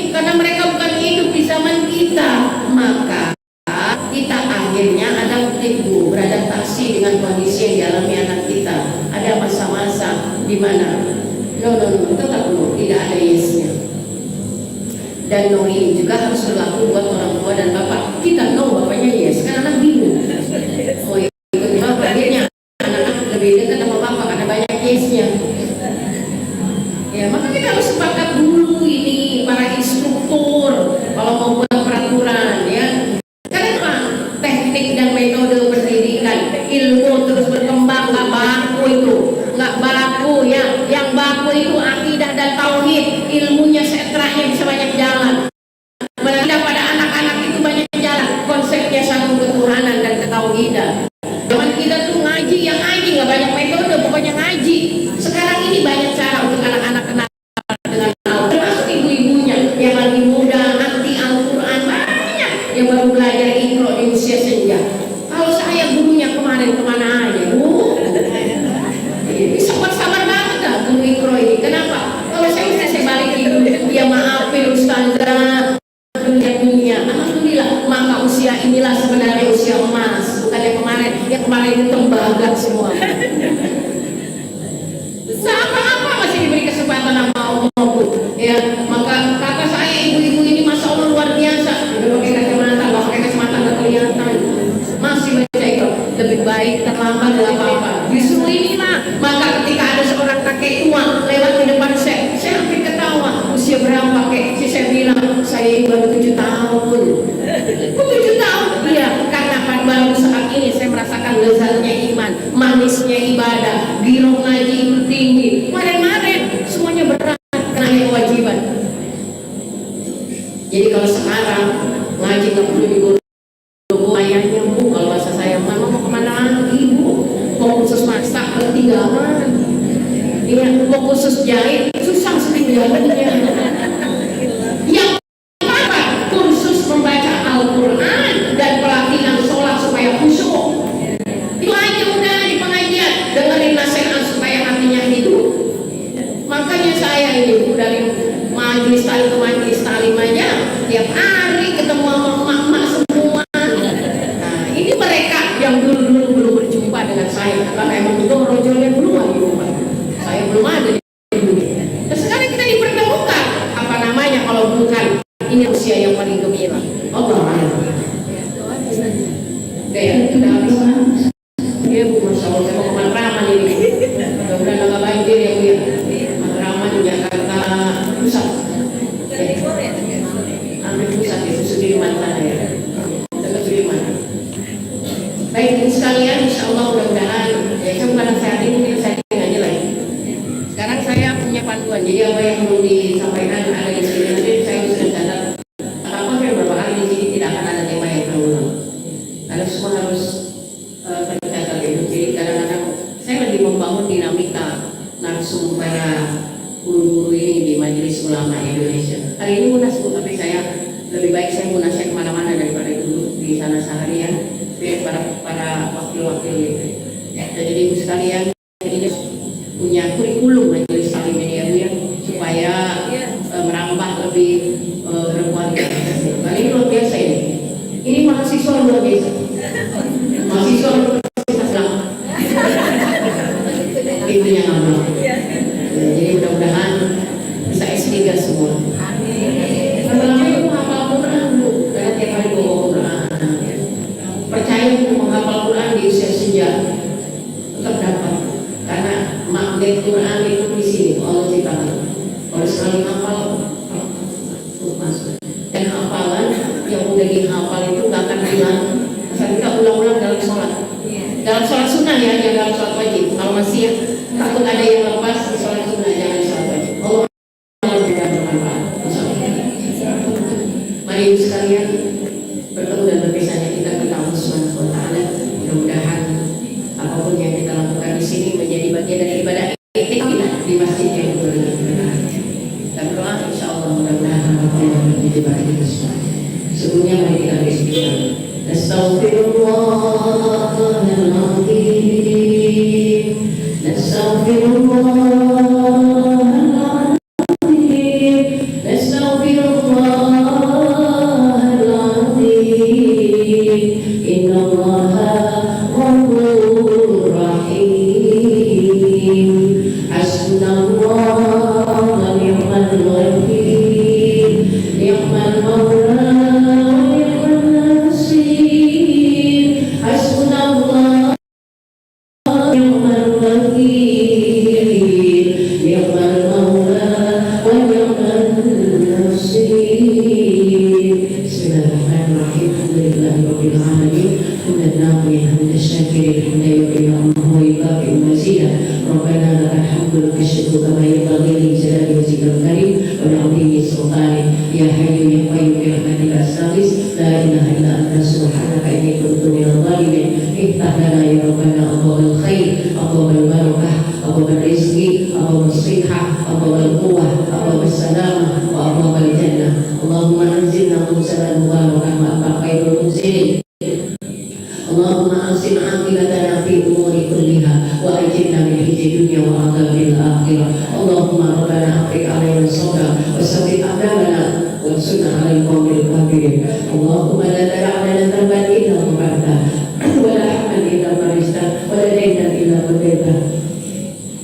A: Karena mereka bukan hidup di zaman kita, maka kita akhirnya beradaptasi dengan kondisi yang dialami anak kita. Ada masa-masa di mana tetap no, tidak ada yesnya. Dan no ini juga harus berlaku buat orang tua dan bapak. Kita no, bapaknya yes, kan anak bingung. Oh ya, akhirnya anak-anak lebih dekat sama bapak karena banyak yesnya. Ya, maka kita harus sepakat dulu ini para instruktur kalau mau buat peraturan ya. Karena apa? Teknik dan metode pendidikan, ilmu terus berkembang, nggak baku ya. Yang baku itu akidah dan tauhid, ilmunya seterahnya bisa banyak jalan. Menandakan pada anak-anak itu banyak jalan, konsepnya satu ketuhanan dan ketauhidan. Zaman kita tuh ngaji nggak banyak metode, pokoknya ngaji. Sekarang ini banyak cara untuk anak-anak kenal dengan Allah. Termasuk ibu-ibunya yang lagi muda, anti Al-Quran, banyak yang baru belajar Iqra di usia senja. Kalau saya gurunya kemarin kemana aja, sabar banget dah guru Iqra ini. Kenapa? Kalau saya balikin dulu, dia maafin ustazah dunia. Alhamdulillah, maka usia inilah sebenarnya usia emas, bukan yang kemarin itu tembaga semua. Apa-apa masih diberi kesempatan sama Allah bu. Ya, maka kakak saya ibu-ibu ini masya Allah luar biasa. Udah pakai kacamata, nggak pakai kacamata nggak kelihatan. Masih baca itu. Lebih baik terlambat nggak apa-apa. Justru inilah. Maka ketika ada seorang kakek tua lewat di depan saya hampir ketawa. Usia berapa kek? Saya bilang saya baru 7 tahun. 7 tahun? Iya, karena baru saat ini saya merasakan lezatnya iman, manisnya ibadah, giroh ngaji itu tinggi. Kemarin semuanya berat karena kewajiban. Jadi kalau sekarang ngaji nggak perlu digorok ayahnya bu, kalau bahasa saya ketinggalan. Ini mau khusus jahit susah setinggalannya. Yang apa? Kursus membaca Al-Quran dan pelatihan sholat supaya khusyuk. Itu aja udah di pengajian, dengerin nasihat supaya hatinya hidup. Makanya saya ini dari majelis talim ke majelis talim aja tiap hari ketemu sama emak-emak semua. Nah, ini mereka yang dulu belum berjumpa dengan saya karena emang itu rojolnya belum di rumah. Saya belum ada di dunia. Nah, sekarang kita dipertemukan. Apa namanya kalau bukan ini usia yang paling gembira. Allah ya, udah habis kan? Ya Bu, Masya Allah, saya mau ke Matraman ini. Mudah-mudahan agak banjir ya Bu ya. Matraman di Jakarta Pusat. Ambil pusat itu Sudirman sana ya. Dekat Sudirman. Baik ini sekalian, Insya Allah mudah-mudahan ya bukan sehat ini mungkin saya aja lagi. Sekarang saya punya panduan, jadi apa yang perlu disampaikan ada di sini nanti saya sudah catat. Apa beberapa kali di sini tidak akan ada tema yang terulang. Karena semua harus tercatat itu. Jadi kadang-kadang saya lagi membangun dinamika langsung para guru-guru ini di Majelis Ulama Indonesia. Hari ini munas Bu, tapi saya lebih baik saya munasnya kemana-mana daripada dulu di sana seharian. Para wakil-wakil gitu. Jadi Ibu sekalian ini punya kurikulum Majelis Talim ini ya Bu ya, supaya merambah lebih berkualitas. Nah ini luar biasa ini. Ini mahasiswa luar biasa. Mahasiswa Universitas Lama. Itu yang ngamal. Jadi mudah-mudahan bisa S3 semua. Pertama itu hafal Quran Bu, karena tiap hari bawa Quran. Percaya untuk menghafal Quran di usia senja tetap dapat, karena magnet Quran itu di sini Allah ciptakan. Kalau sekali hafal masuk. Dan hafalan yang udah dihafal itu nggak akan hilang. Asal kita ulang-ulang dalam sholat. Dalam sholat sunnah ya, jangan dalam sholat wajib. Kalau masih takut ada yang lepas di sholat sunnah, jangan sholat wajib. Allah tidak bermanfaat. Mari ibu sekalian, bertemu dan berpisahnya kita Allah Subhanahu wa Ta'ala. Mudah-mudahan apapun yang kita lakukan di sini menjadi bagian dari ibadah itikaf di masjid yang betul. Dan doa insya Allah mudah-mudahan apapun yang menjadi bagian kita semua. Sebelumnya mari kita berdoa. Astaghfirullahaladzim. Astaghfirullahaladzim. Astaghfirullahaladzim. Innallaha ghafurur rahim. Hasbunallah wa ni'mal wakil. Ni'mal maula wa ni'mal nasir. Hasbunallah wa ni'mal wakil. Ni'mal maula wa ni'mal nasir. Bismillahirrahmanirrahim. Alhamdulillahirabbil alamin. Hamdan hamdan syakirin hamdan yu'minu wa yukafi mazida. Rabbana lakal hamdu wa syukru kama yanbaghi li jalali wajhikal karim wa li'azimi sultanik. Ya hayyu ya qayyum bi rahmatika astaghis. La ilaha illa anta subhanaka inni kuntu minadh dhalimin. Iftah lana ya Rabbana abwaabal khair, abwaabal barakah, abwaabal rizqi, abwaabal sihah, abwaabal quwwah, abwaabal salamah wa abwaabal jannah. Allahumma anzilna munzalan mubarakan wa anta khairul munzilin. Allahumma anzil aqibatana fi umuri kulliha wa ajirna min khizyi dunya wa adzabil akhirah. Allahumma rabbana afriq alaina sabra wa sabbit aqdamana wa ansurna 'alal qawmil kafirin. Allahumma la tad'a' lana dhanban illa ghafartahu wa la hamman illa farajtahu wa la daynan illa qadaytahu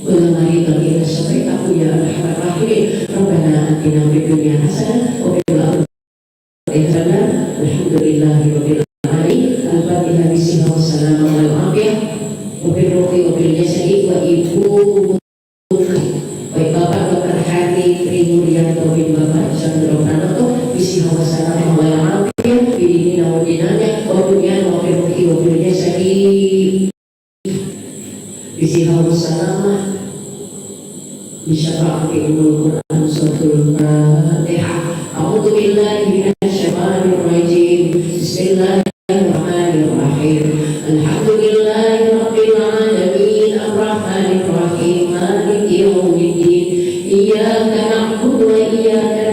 A: wa la maridan illa shafaytahu ya arhamar rahimin. Rabbana atina fid dunya hasanah wa fil akhirati hasanah. Alhamdulillahirabbil alamin. Al-Fatihah. Bismillah wassalamu ala al-afiyah wa bil ruhi wa bil jasadi wa ibu. Baik Bapak Dr. Hadi Trimuryanto bin Bapak Chandra Pranoto. Bismillah wassalamu ala al-afiyah bi dinina wa dinanya wa dunyana wa bil ruhi wa bil jasadi. Bismillah wassalamu bisyara'ati ulul Quran suratul Fatihah. A'udzu billahi minasy syaithanir rajim. Bismillahirrahmanirrahim. Alhamdulillahirabbil alamin arrahmanir wa iyaka